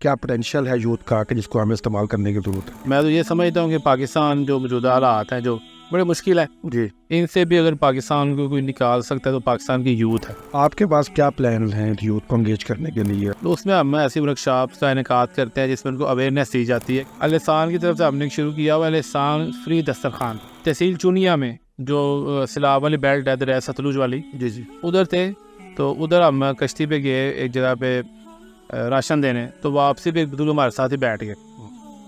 کیا پوٹینشیل ہے یوتھ کا کہ جس کو ہمیں استعمال کرنے کی ضرورت ہے؟ میں تو یہ سمجھتا ہوں کہ پاکستان جو موجودہ حالات ہیں جو بڑے مشکل ہیں جی، ان سے بھی اگر پاکستان کو کوئی نکال سکتا ہے تو پاکستان کی یوتھ ہے. آپ کے پاس کیا پلان ہیں یوتھ کو انگیج کرنے کے لیے؟ تو اس میں ہم ایسی ورکشاپس کا انعقاد کرتے ہیں جس میں ان کو اویئرنیس دی جاتی ہے. الحسان کی طرف سے ہم نے شروع کیا ہوا الحسان فری دسترخوان تحصیل چونیا میں جو سیلاب والی بیلٹ ہے دریا ستلج والی جی ادھر تھے. تو ادھر ہم کشتی پہ گئے ایک جگہ پہ راشن دینے. تو واپسی پہ ایک بزرگ ہمارے ساتھ ہی بیٹھ گئے.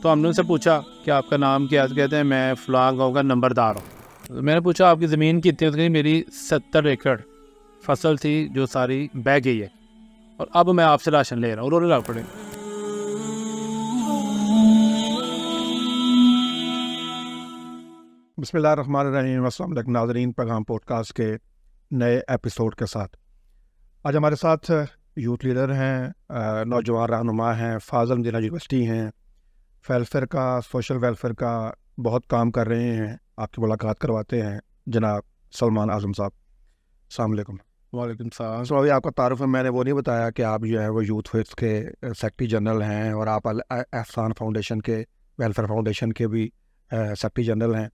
تو ہم نے ان سے پوچھا کہ آپ کا نام کیا ہے؟ تو کہتے ہیں میں فلاں گاؤں کا نمبردار ہوں. میں نے پوچھا آپ کی زمین کتنی ہے؟ تو کہتے میری 70 ایکڑ فصل تھی جو ساری بہہ گئی ہے اور اب میں آپ سے راشن لے رہا ہوں. رونے لگ پڑے. بسم اللہ الرحمن الرحیم. السلام علیکم ناظرین، پیغام پوڈ کاسٹ کے نئے ایپیسوڈ کے ساتھ آج ہمارے ساتھ یوتھ لیڈر ہیں، نوجوان رہنما ہیں، فاضل مدینہ یونیورسٹی ہیں، ویلفیئر کا، سوشل ویلفیئر کا بہت کام کر رہے ہیں. آپ کی ملاقات کرواتے ہیں جناب سلمان اعظم صاحب. السلام علیکم. وعلیکم السلام. ابھی آپ کا تعارف ہے، میں نے وہ نہیں بتایا کہ آپ جو ہے وہ یوتھ فیس کے سیکرٹری جنرل ہیں اور آپ احسان فاؤنڈیشن کے، ویلفیئر فاؤنڈیشن کے بھی سیکرٹری جنرل ہیں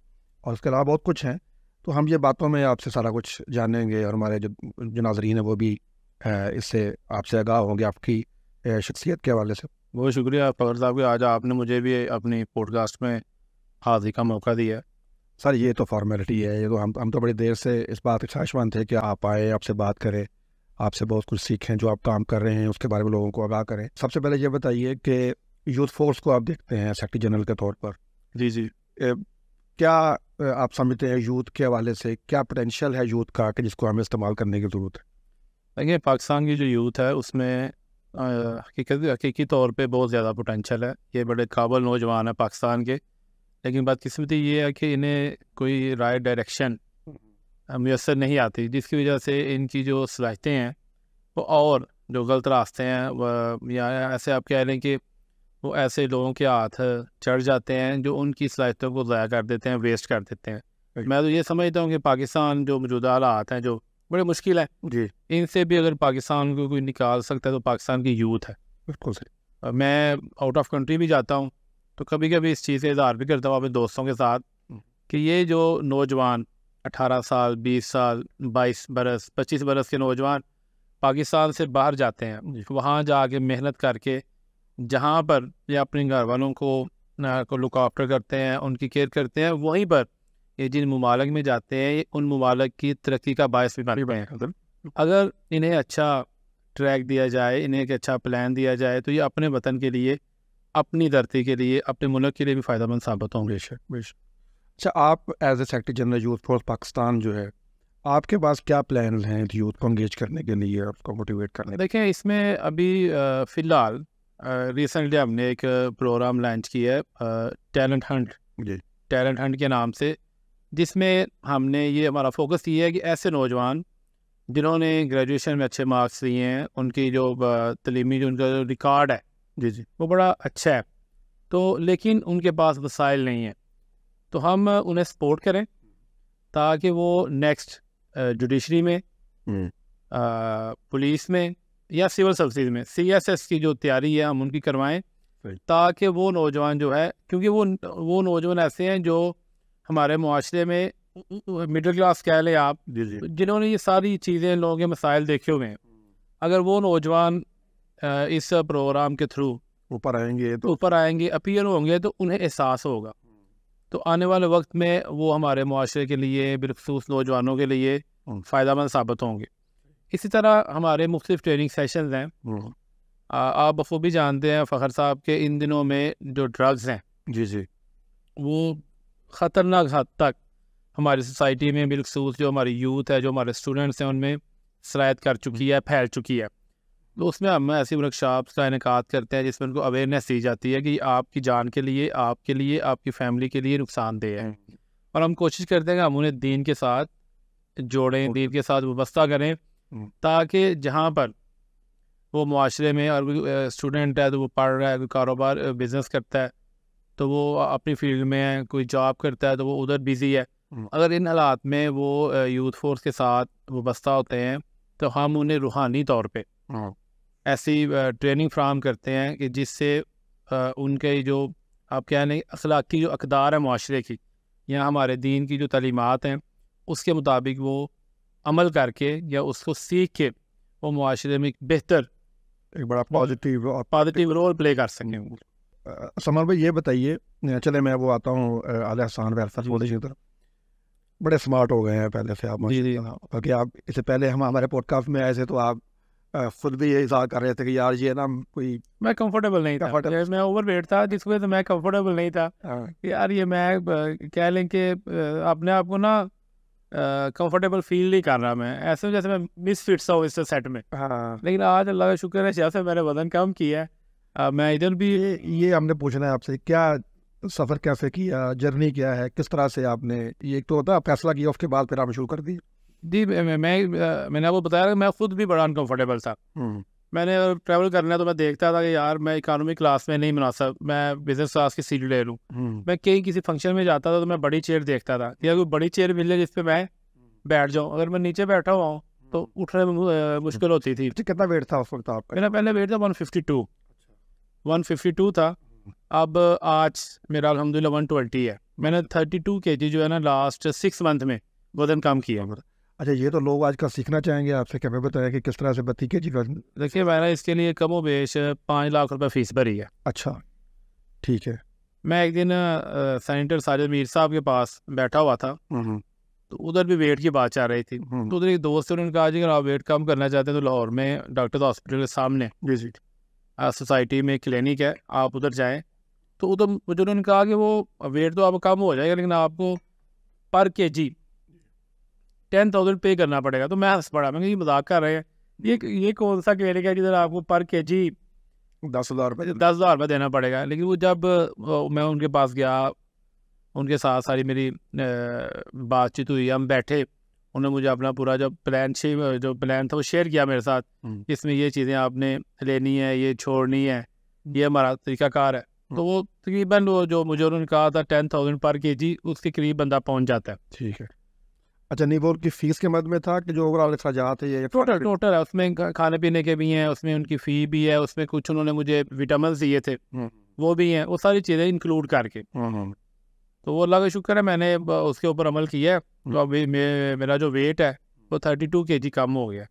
اور اس کے علاوہ بہت کچھ ہیں. تو ہم یہ باتوں میں آپ سے سارا کچھ جانیں گے اور ہمارے جو ناظرین ہیں وہ بھی اس سے آپ سے آگاہ ہوں گے آپ کی شخصیت کے حوالے سے. بہت شکریہ فخر صاحب کہ آج آپ نے مجھے بھی اپنی پوڈ کاسٹ میں حاضری کا موقع دیا. سر یہ تو فارمیلٹی ہے، یہ تو ہم تو بڑی دیر سے اس بات کے خواہشمند تھے کہ آپ آئے، آپ سے بات کریں، آپ سے بہت کچھ سیکھیں، جو آپ کام کر رہے ہیں اس کے بارے میں لوگوں کو آگاہ کریں. سب سے پہلے یہ بتائیے کہ یوتھ فورس کو آپ دیکھتے ہیں سیکرٹری جنرل کے طور پر. جی کیا آپ سمجھتے ہیں یوتھ کے حوالے سے کیا پوٹینشیل ہے یوتھ کا کہ جس کو ہمیں استعمال کرنے کی ضرورت ہے؟ دیکھیے پاکستان کی جو یوتھ ہے اس میں حقیقی طور پہ بہت زیادہ پوٹینشیل ہے. یہ بڑے قابل نوجوان ہیں پاکستان کے، لیکن بدقسمتی یہ ہے کہ انہیں کوئی رائٹ ڈائریکشن میسر نہیں آتی، جس کی وجہ سے ان کی جو صلاحیتیں ہیں وہ اور جو غلط راستے ہیں یا ایسے آپ کہہ لیں کہ وہ ایسے لوگوں کے ہاتھ چڑھ جاتے ہیں جو ان کی صلاحیتوں کو ضائع کر دیتے ہیں، ویسٹ کر دیتے ہیں. میں تو یہ سمجھتا ہوں کہ پاکستان جو موجودہ حالات ہیں جو بڑے مشکل ہیں جی، ان سے بھی اگر پاکستان کو کوئی نکال سکتا ہے تو پاکستان کی یوتھ ہے. بالکل صحیح. میں آؤٹ آف کنٹری بھی جاتا ہوں تو کبھی کبھی اس چیز کا اظہار بھی کرتا ہوں اپنے دوستوں کے ساتھ کہ یہ جو نوجوان 18 سال 20 سال 22 برس 25 برس کے نوجوان پاکستان سے باہر جاتے ہیں، وہاں جا کے محنت کر کے جہاں پر یہ اپنے گھر والوں کو لک آفٹر کرتے ہیں، ان کی کیئر کرتے ہیں، وہیں پر یہ جن ممالک میں جاتے ہیں یہ ان ممالک کی ترقی کا باعث بھی بنتے ہیں. اگر انہیں اچھا ٹریک دیا جائے، انہیں ایک اچھا پلان دیا جائے تو یہ اپنے وطن کے لیے، اپنی دھرتی کے لیے، اپنے ملک کے لیے بھی فائدہ مند ثابت ہوں گے. اچھا، آپ as a secretary general youth force Pakistan جو ہے، آپ کے پاس کیا پلانز ہیں یوتھ کو انگیج کرنے کے لیے، اس کو موٹیویٹ کرنے کے؟ دیکھیں اس میں ابھی فی الحال ریسنٹلی ہم نے ایک پروگرام لانچ کیا ہے ٹیلنٹ ہنٹ. جی، ٹیلنٹ ہنٹ کے نام سے، جس میں ہم نے یہ ہمارا فوکس یہ ہے کہ ایسے نوجوان جنہوں نے گریجویشن میں اچھے مارکس لیے ہیں، ان کی جو تعلیمی جو ان کا جو ریکارڈ ہے جی وہ بڑا اچھا ہے، تو لیکن ان کے پاس وسائل نہیں ہیں، تو ہم انہیں سپورٹ کریں تاکہ وہ نیکسٹ جوڈیشری میں، پولیس میں یا سول سروسز میں CSS کی جو تیاری ہے ہم ان کی کروائیں، تاکہ وہ نوجوان جو ہے، کیونکہ وہ نوجوان ایسے ہیں جو ہمارے معاشرے میں مڈل کلاس کہہ لیں آپ، جنہوں نے یہ ساری چیزیں لوگوں کے مسائل دیکھے ہوئے ہیں. اگر وہ نوجوان اس پروگرام کے تھرو اوپر آئیں گے، اپیئر ہوں گے تو انہیں احساس ہوگا، تو آنے والے وقت میں وہ ہمارے معاشرے کے لیے، بالخصوص نوجوانوں کے لیے فائدہ مند ثابت ہوں گے. اسی طرح ہمارے مختلف ٹریننگ سیشنز ہیں. آپ بخوبی جانتے ہیں فخر صاحب کہ ان دنوں میں جو ڈرگز ہیں جی وہ خطرناک حد تک ہماری سوسائٹی میں، بالخصوص جو ہماری یوتھ ہے، جو ہمارے اسٹوڈنٹس ہیں، ان میں سرایت کر چکی ہے، پھیل چکی ہے. تو اس میں ہم ایسی ورکشاپس کا انعقاد کرتے ہیں جس میں ان کو اویئرنیس دی جاتی ہے کہ آپ کی جان کے لیے، آپ کے لیے، آپ کی فیملی کے لیے نقصان دہ ہے، اور ہم کوشش کرتے ہیں کہ ہم انہیں دین کے ساتھ جوڑیں، دین کے ساتھ وابستہ کریں، تاکہ جہاں پر وہ معاشرے میں، اور اسٹوڈنٹ ہے تو وہ پڑھ رہا ہے، کوئی کاروبار بزنس کرتا ہے تو وہ اپنی فیلڈ میں ہے، کوئی جاب کرتا ہے تو وہ ادھر بیزی ہے، اگر ان حالات میں وہ یوتھ فورس کے ساتھ وابستہ ہوتے ہیں تو ہم انہیں روحانی طور پہ ایسی ٹریننگ فراہم کرتے ہیں کہ جس سے ان کے جو آپ کیا نہیں اخلاقی جو اقدار ہے معاشرے کی یا ہمارے دین کی جو تعلیمات ہیں اس کے مطابق وہ عمل کر کے یا اس کو سیکھ کے وہ معاشرے میں ایک بہتر ایک بڑا پازیٹیو رول پلے کر سکیں. سلمان بھائی یہ بتائیے, چلے میں وہ آتا ہوں اعلی احسان ویلفیئر فاؤنڈیشن کی طرف. بڑے اسمارٹ ہو گئے ہیں پہلے سے آپ, کیونکہ آپ اس سے پہلے ہمارے پوڈ کاسٹ میں آئے تھے تو آپ خود بھی یہ اظہار کر رہے تھے کہ یار یہ نا کوئی میں کمفرٹیبل نہیں تھا, میں اوور ویٹ تھا جس وجہ سے میں کمفرٹیبل نہیں تھا کہ یار یہ میں کہہ لیں کہ اپنے آپ کو نا کمفرٹیبل فیل نہیں کر رہا, میں ایسے جیسے میں مس فٹ سا ہوں اس سیٹ میں. لیکن آج اللہ کا شکر ہے جیسے میں نے وزن کم کیا ہے, میں ادھر بھی یہ ہم نے پوچھنا ہے آپ سے کیا سفر کیسے کیا, جرنی کیا ہے, کس طرح سے آپ نے یہ ایک تو ہوتا فیصلہ کیا اس کے بعد پھر آپ شروع کر دی. جی میں نے آپ کو بتایا کہ میں خود بھی بڑا انکمفرٹیبل تھا. میں نے ٹریول کرنا ہے تو میں دیکھتا تھا کہ یار میں اکانومی کلاس میں نہیں مناسب, میں بزنس کلاس کی سیٹ لے لوں. میں کسی فنکشن میں جاتا تھا تو میں بڑی چیئر دیکھتا تھا کہ کوئی بڑی چیئر مل جائے جس پہ میں بیٹھ جاؤں. اگر میں نیچے بیٹھا ہوا ہوں تو اٹھنے میں مشکل ہوتی تھی. کتنا ویٹ تھا اس وقت آپ کا؟ میرا پہلے ویٹ تھا 152 تھا. اب آج میرا الحمدللہ 120 ہے. میں نے 32 kg جو ہے نا لاسٹ 6 منتھ میں وزن کم کیا. اچھا, یہ تو لوگ آج کل سیکھنا چاہیں گے آپ سے کہ میں بتایا کہ کس طرح سے 32 kg وزن. دیکھیے میں نے اس کے لیے کم و بیش 5 لاکھ روپے فیس بھری ہے. اچھا ٹھیک ہے. میں ایک دن سینیٹر ساجد میر صاحب کے پاس بیٹھا ہوا تھا تو ادھر بھی ویٹ کی بات چل رہی تھی. تو ادھر ایک دوست نے کہا جی اگر آپ ویٹ کم کرنا چاہتے ہیں تو لاہور میں ڈاکٹر ہاسپٹل کے سامنے سوسائٹی میں کلینک ہے, آپ ادھر جائیں. تو ادھر مجھے انہوں نے کہا کہ وہ ویٹ تو آپ کم ہو جائے گا لیکن آپ کو پر kg 10,000 پے کرنا پڑے گا. تو میں ہنس پڑا, میں کہ یہ مذاق کر رہے ہیں, یہ کون سا کلینک ہے جدھر آپ کو پر kg 10,000 روپے دینا پڑے گا. لیکن وہ جب میں ان کے پاس گیا, ان کے ساتھ ساری میری بات چیت ہوئی, ہم بیٹھے, انہوں نے مجھے اپنا پورا جو پلان تھا وہ شیئر کیا میرے ساتھ. اس میں یہ چیزیں آپ نے لینی ہے, یہ چھوڑنی ہے, یہ ہمارا طریقہ کار ہے. تو وہ تقریباً جو مجھے انہوں نے کہا تھا 10,000 پر kg اس کے قریب بندہ پہنچ جاتا ہے. ٹھیک ہے. اچھا, نہیں وہ کی فیس کے مد میں تھا کہ جو اوور آل اخراجات ہے یہ ٹوٹل ہے, اس میں کھانے پینے کے بھی ہیں, اس میں ان کی فی بھی ہے, اس میں کچھ انہوں نے مجھے وٹامنس دیے تھے وہ بھی ہیں, وہ ساری چیزیں انکلوڈ کر کے. تو وہ اللہ کا شکر ہے میں نے اس کے اوپر عمل کیا ہے. تو ابھی میرا جو ویٹ ہے وہ 32 kg کم ہو گیا.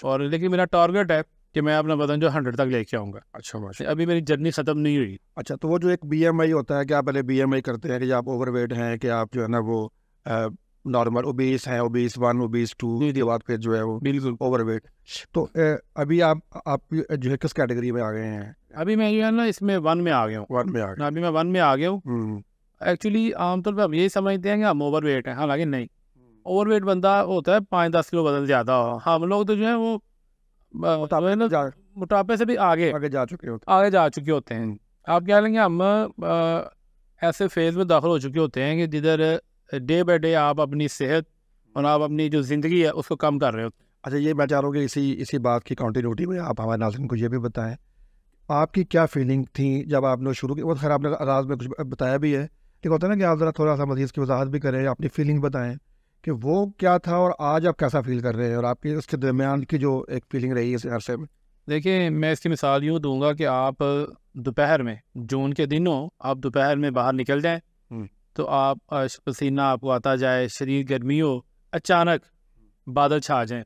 اور لیکن میرا ٹارگیٹ ہے کہ میں اپنا وزن جو 100 تک لے کے آؤں گا. اچھا, ابھی میری جرنی ختم نہیں ہوئی. اچھا, تو وہ جو ایک BMI ہوتا ہے کہ آپ پہلے BMI کرتے ہیں کہ آپ اوور ویٹ ہیں کہ آپ جو ہے نا وہ نارمل اوبیس ہیں, اوبیس 1 اوبیس 2 کے بعد پھر جو ہے وہ بالکل اوور ویٹ. تو ابھی آپ جو ہے کس کیٹیگری میں آ گئے ہیں؟ ابھی میں جو ہے نا اس میں 1 میں آ گیا ہوں. 1 میں آ گئے. ابھی میں 1 میں آ گیا ہوں. ایکچولی عام طور پہ ہم یہی سمجھتے ہیں کہ ہم اوور ویٹ ہیں, حالانکہ نہیں. اوور ویٹ بندہ ہوتا ہے 5-10 کلو وزن زیادہ ہو. ہم لوگ تو جو ہے وہ موٹاپے سے بھی آگے جا چکے ہوتے ہیں. آپ کہہ لیں گے ہم ایسے فیز میں داخل ہو چکے ہوتے ہیں کہ جدھر ڈے بائی ڈے آپ اپنی صحت اور آپ اپنی جو زندگی ہے اس کو کم کر رہے ہوتے ہیں. اچھا, یہ میں چاہ رہا ہوں کہ اسی بات کی کنٹینیوٹی میں آپ ہمارے ناظرین کو یہ بھی بتائیں آپ کی کیا فیلنگ تھی جب آپ نے شروع کی. وہ خیر آپ نے آغاز میں کچھ بتایا بھی ہے, لیکن ہوتا ہے نا کہ آپ ذرا تھوڑا سا مزید کی وضاحت بھی کریں, اپنی فیلنگ بتائیں کہ وہ کیا تھا اور آج آپ کیسا فیل کر رہے ہیں, اور آپ کی اس کے درمیان کی جو ایک فیلنگ رہی ہے اس عرصے میں. دیکھیں میں اس کی مثال یوں دوں گا کہ آپ دوپہر میں جون کے دنوں آپ دوپہر میں باہر نکل جائیں تو آپ پسینہ آپ کو آتا جائے, شدید گرمی ہو, اچانک بادل چھا جائیں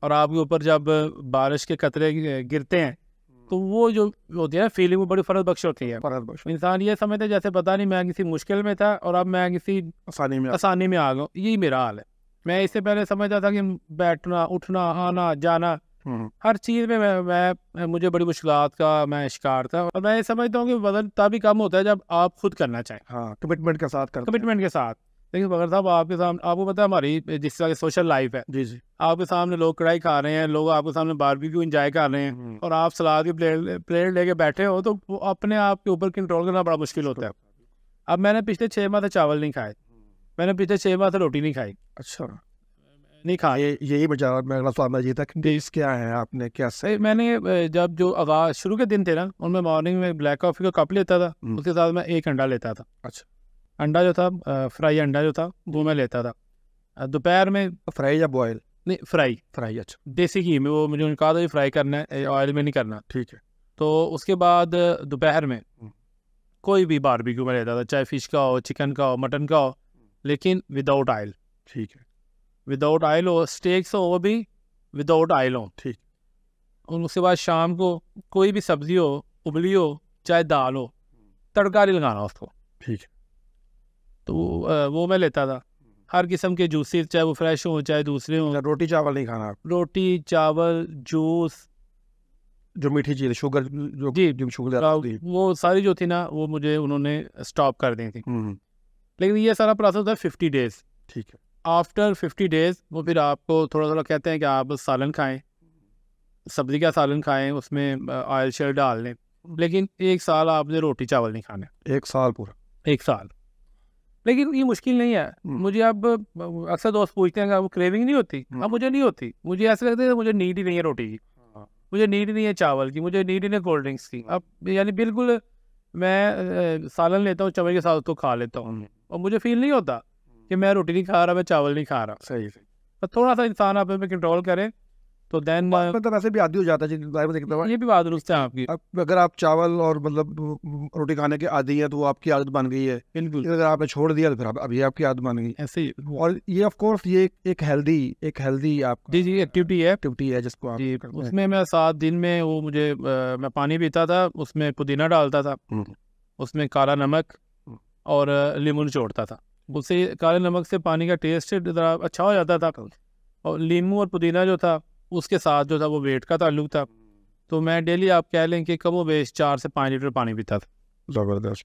اور آپ کے اوپر جب بارش کے قطرے گرتے ہیں تو وہ جو ہوتی ہے نا فیلنگ وہ بڑی فرحت بخش ہوتی ہے. انسان یہ سمجھتا ہے جیسے پتہ نہیں میں کسی مشکل میں تھا اور اب میں کسی آسانی میں آ گیا. یہی میرا حال ہے. میں اس سے پہلے سمجھتا تھا کہ بیٹھنا, اٹھنا, آنا جانا, ہر چیز میں مجھے بڑی مشکلات کا میں شکار تھا. اور میں یہ سمجھتا ہوں کہ وزن تبھی کم ہوتا ہے جب آپ خود کرنا چاہیں, کمٹمنٹ کے ساتھ. لیکن مگر صاحب آپ کے سامنے آپ کو پتہ ہے ہماری جس طرح کی سوشل لائف ہے, جی آپ کے سامنے لوگ کڑھائی کھا رہے ہیں, لوگ آپ کے سامنے باربیکیو انجوائے کر رہے ہیں اور آپ سلاد کی پلیٹ لے کے بیٹھے ہو تو وہ اپنے آپ کے اوپر کنٹرول کرنا بڑا مشکل ہوتا ہے. اب میں نے پچھلے 6 ماہ سے چاول نہیں کھائے, میں نے پچھلے 6 ماہ سے روٹی نہیں کھائی. اچھا, نہیں کھایا. یہی اگلا سوال یہ تھا کہ ٹیسٹ کیا ہے آپ نے کیسے؟ میں نے جب جو آغاز شروع کے دن تھے نا ان میں مارننگ میں بلیک کافی کا کپ لیتا تھا, اس کے ساتھ میں 1 انڈا لیتا تھا. اچھا, انڈا جو تھا فرائی انڈا جو تھا وہ میں لیتا تھا. دوپہر میں فرائی یا بوائل؟ نہیں فرائی اچھا دیسی گھی میں. وہ مجھے انہوں نے کہا تھا کہ فرائی کرنا ہے, آئل میں نہیں کرنا. ٹھیک ہے. تو اس کے بعد دوپہر میں کوئی بھی باربیکیو میں لیتا تھا, چاہے فش کا ہو, چکن کا ہو, مٹن کا ہو, لیکن وداؤٹ آئل. ٹھیک ہے. وداؤٹ آئل ہو, اسٹیکس ہو وہ بھی وداؤٹ آئل ہو. ٹھیک. اور اس کے بعد شام کو کوئی بھی سبزی ہو, ابلی ہو, چاہے دال ہو, تڑکا نہیں لگانا اس کو. ٹھیک ہے. تو وہ میں لیتا تھا. ہر قسم کے جوسز, چاہے وہ فریش ہوں چاہے دوسرے ہوں. روٹی چاول نہیں کھانا آپ؟ روٹی چاول جوس, جو میٹھی چیز شوگر, جی شوگر وہ ساری جو تھی نا وہ مجھے انہوں نے اسٹاپ کر دی تھی. لیکن یہ سارا پروسیس ہے 50 days. ٹھیک ہے. آفٹر 50 days وہ پھر آپ کو تھوڑا تھوڑا کہتے ہیں کہ آپ سالن کھائیں, سبزی کا سالن کھائیں, اس میں آئل شیل ڈال لیں, لیکن 1 سال آپ نے روٹی چاول نہیں کھانے. 1 سال پورا؟ 1 سال. لیکن یہ مشکل نہیں ہے مجھے. اب اکثر دوست پوچھتے ہیں کہ وہ کریونگ نہیں ہوتی. اب مجھے نہیں ہوتی. مجھے ایسا لگتا ہے مجھے نیڈ ہی نہیں ہے روٹی کی, مجھے نیڈ ہی نہیں ہے چاول کی, مجھے نیڈ ہی نہیں ہے کولڈ ڈرنکس کی. اب یعنی بالکل میں سالن لیتا ہوں چاول کے ساتھ تو کھا لیتا ہوں, اور مجھے فیل نہیں ہوتا کہ میں روٹی نہیں کھا رہا, میں چاول نہیں کھا رہا. صحیح. تھوڑا سا انسان آپ میں کنٹرول کرے تو دین مطلب ایسے بھی عادی ہو جاتا ہے. یہ بھی بات درست ہے آپ کی. اگر آپ چاول اور مطلب روٹی کھانے کے عادی ہیں تو وہ آپ کی عادت بن گئی ہے. بالکل. اگر آپ نے چھوڑ دیا تو پھر ابھی آپ کی عادت بن گئی ایسے ہی. اور یہ آف کورس یہ ایک ہیلدی آپ جی ایکٹیویٹی ہے جس کو آپ اس میں 7 دن میں وہ مجھے میں پانی پیتا تھا, اس میں پودینہ ڈالتا تھا, اس میں کالا نمک اور لیمو نچوڑتا تھا. اس سے کالے نمک سے پانی کا ٹیسٹ ذرا اچھا ہو جاتا تھا, اور لیمو اور پودینہ جو تھا اس کے ساتھ جو تھا وہ ویٹ کا تعلق تھا. تو میں ڈیلی آپ کہہ لیں کہ کم و بیش 4 سے 5 لیٹر پانی پیتا تھا. زبردست.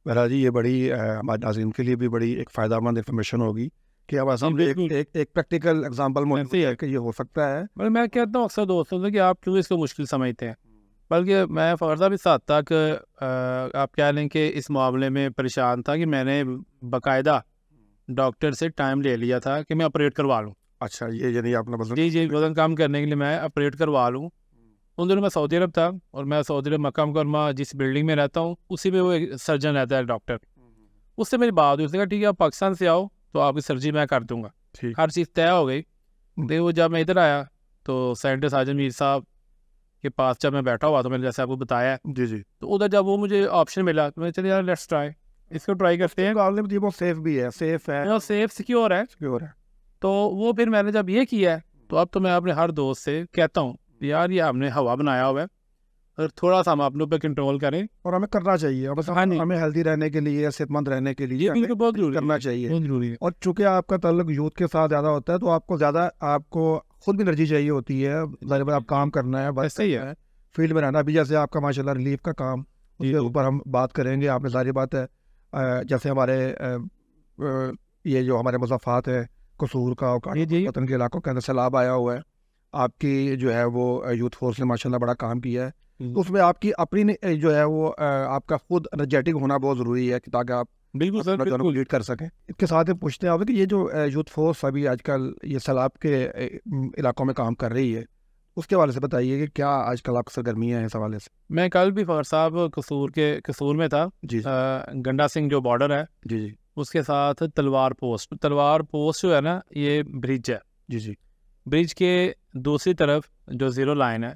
بہرحال جی یہ بڑی ہمارے ناظرین کے لیے بھی بڑی ایک فائدہ مند انفارمیشن ہوگی کہ اب ایک پریکٹیکل ایگزامپل موجود ہے کہ یہ ہو سکتا ہے. میں کہتا ہوں اکثر دوستوں سے کہ آپ کیوں اس کو مشکل سمجھتے ہیں, بلکہ میں فخر صاحب اس حد تک آپ کہہ لیں کہ اس معاملے میں پریشان تھا کہ میں نے باقاعدہ ڈاکٹر سے ٹائم لے لیا تھا کہ میں آپریٹ کروا لوں. اچھا, یہ یعنی آپ نے جی وزن کم کرنے کے لیے میں آپریٹ کروا لوں. ان دنوں میں سعودی عرب تھا, اور میں سعودی عرب مکہ مکرمہ جس بلڈنگ میں رہتا ہوں اسی میں وہ ایک سرجن رہتا ہے ڈاکٹر. اس سے میری بات ہوئی, اس نے کہا ٹھیک ہے آپ پاکستان سے آؤ تو آپ کی سرجری میں کر دوں گا. ہر چیز طے ہو گئی. دیکھ وہ جب میں ادھر آیا تو سینٹر ساجد میر صاحب کے پاس جب میں بیٹھا ہوا تو میں نے جیسے آپ کو بتایا جی تو ادھر جب وہ مجھے آپشن ملا تو میں چلے یار لیٹس ٹرائی, اس کو ٹرائی کرتے ہیں. وہ سیف بھی ہے, سیف سیکیور ہے. تو وہ پھر میں نے جب یہ کیا ہے تو اب تو میں اپنے ہر دوست سے کہتا ہوں یار یہ ہم نے ہوا بنایا ہوا ہے, اور تھوڑا سا ہم اپنے اوپر کنٹرول کریں, اور ہمیں کرنا چاہیے. ہمیں ہیلدی رہنے کے لیے, صحت مند رہنے کے لیے بہت کرنا چاہیے, بہت ضروری ہے. اور چونکہ آپ کا تعلق یوتھ کے ساتھ زیادہ ہوتا ہے تو آپ کو خود بھی انرجی چاہیے ہوتی ہے. ظاہر بات آپ کام کرنا ہے, بس صحیح ہے, فیلڈ میں رہنا. ابھی جیسے آپ کا ماشاء اللہ ریلیف کا کام, اس کے اوپر ہم بات کریں گے. آپ نے ظاہر بات ہے جیسے ہمارے یہ جو ہمارے مضافات ہے قصور کا وطن کے علاقوں کے اندر سیلاب آیا ہوا ہے, آپ کی جو ہے وہ یوتھ فورس نے ماشاء اللہ بڑا کام کیا ہے. تو اس میں آپ کی اپنی جو ہے وہ آپ کا خود انرجیٹک ہونا بہت ضروری ہے تاکہ آپ بالکل لیڈ کر سکیں. اس کے ساتھ پوچھتے ہیں آپ کہ یہ جو یوتھ فورس ابھی آج کل یہ سیلاب کے علاقوں میں کام کر رہی ہے, اس کے حوالے سے بتائیے کہ کیا آج کل آپ سرگرمیاں ہیں اس حوالے سے. میں کل بھی فخر صاحب قصور میں تھا. جی گنڈا سنگھ جو بارڈر ہے جی اس کے ساتھ تلوار پوسٹ جو ہے نا یہ برج ہے. جی برج کے دوسری طرف جو زیرو لائن ہے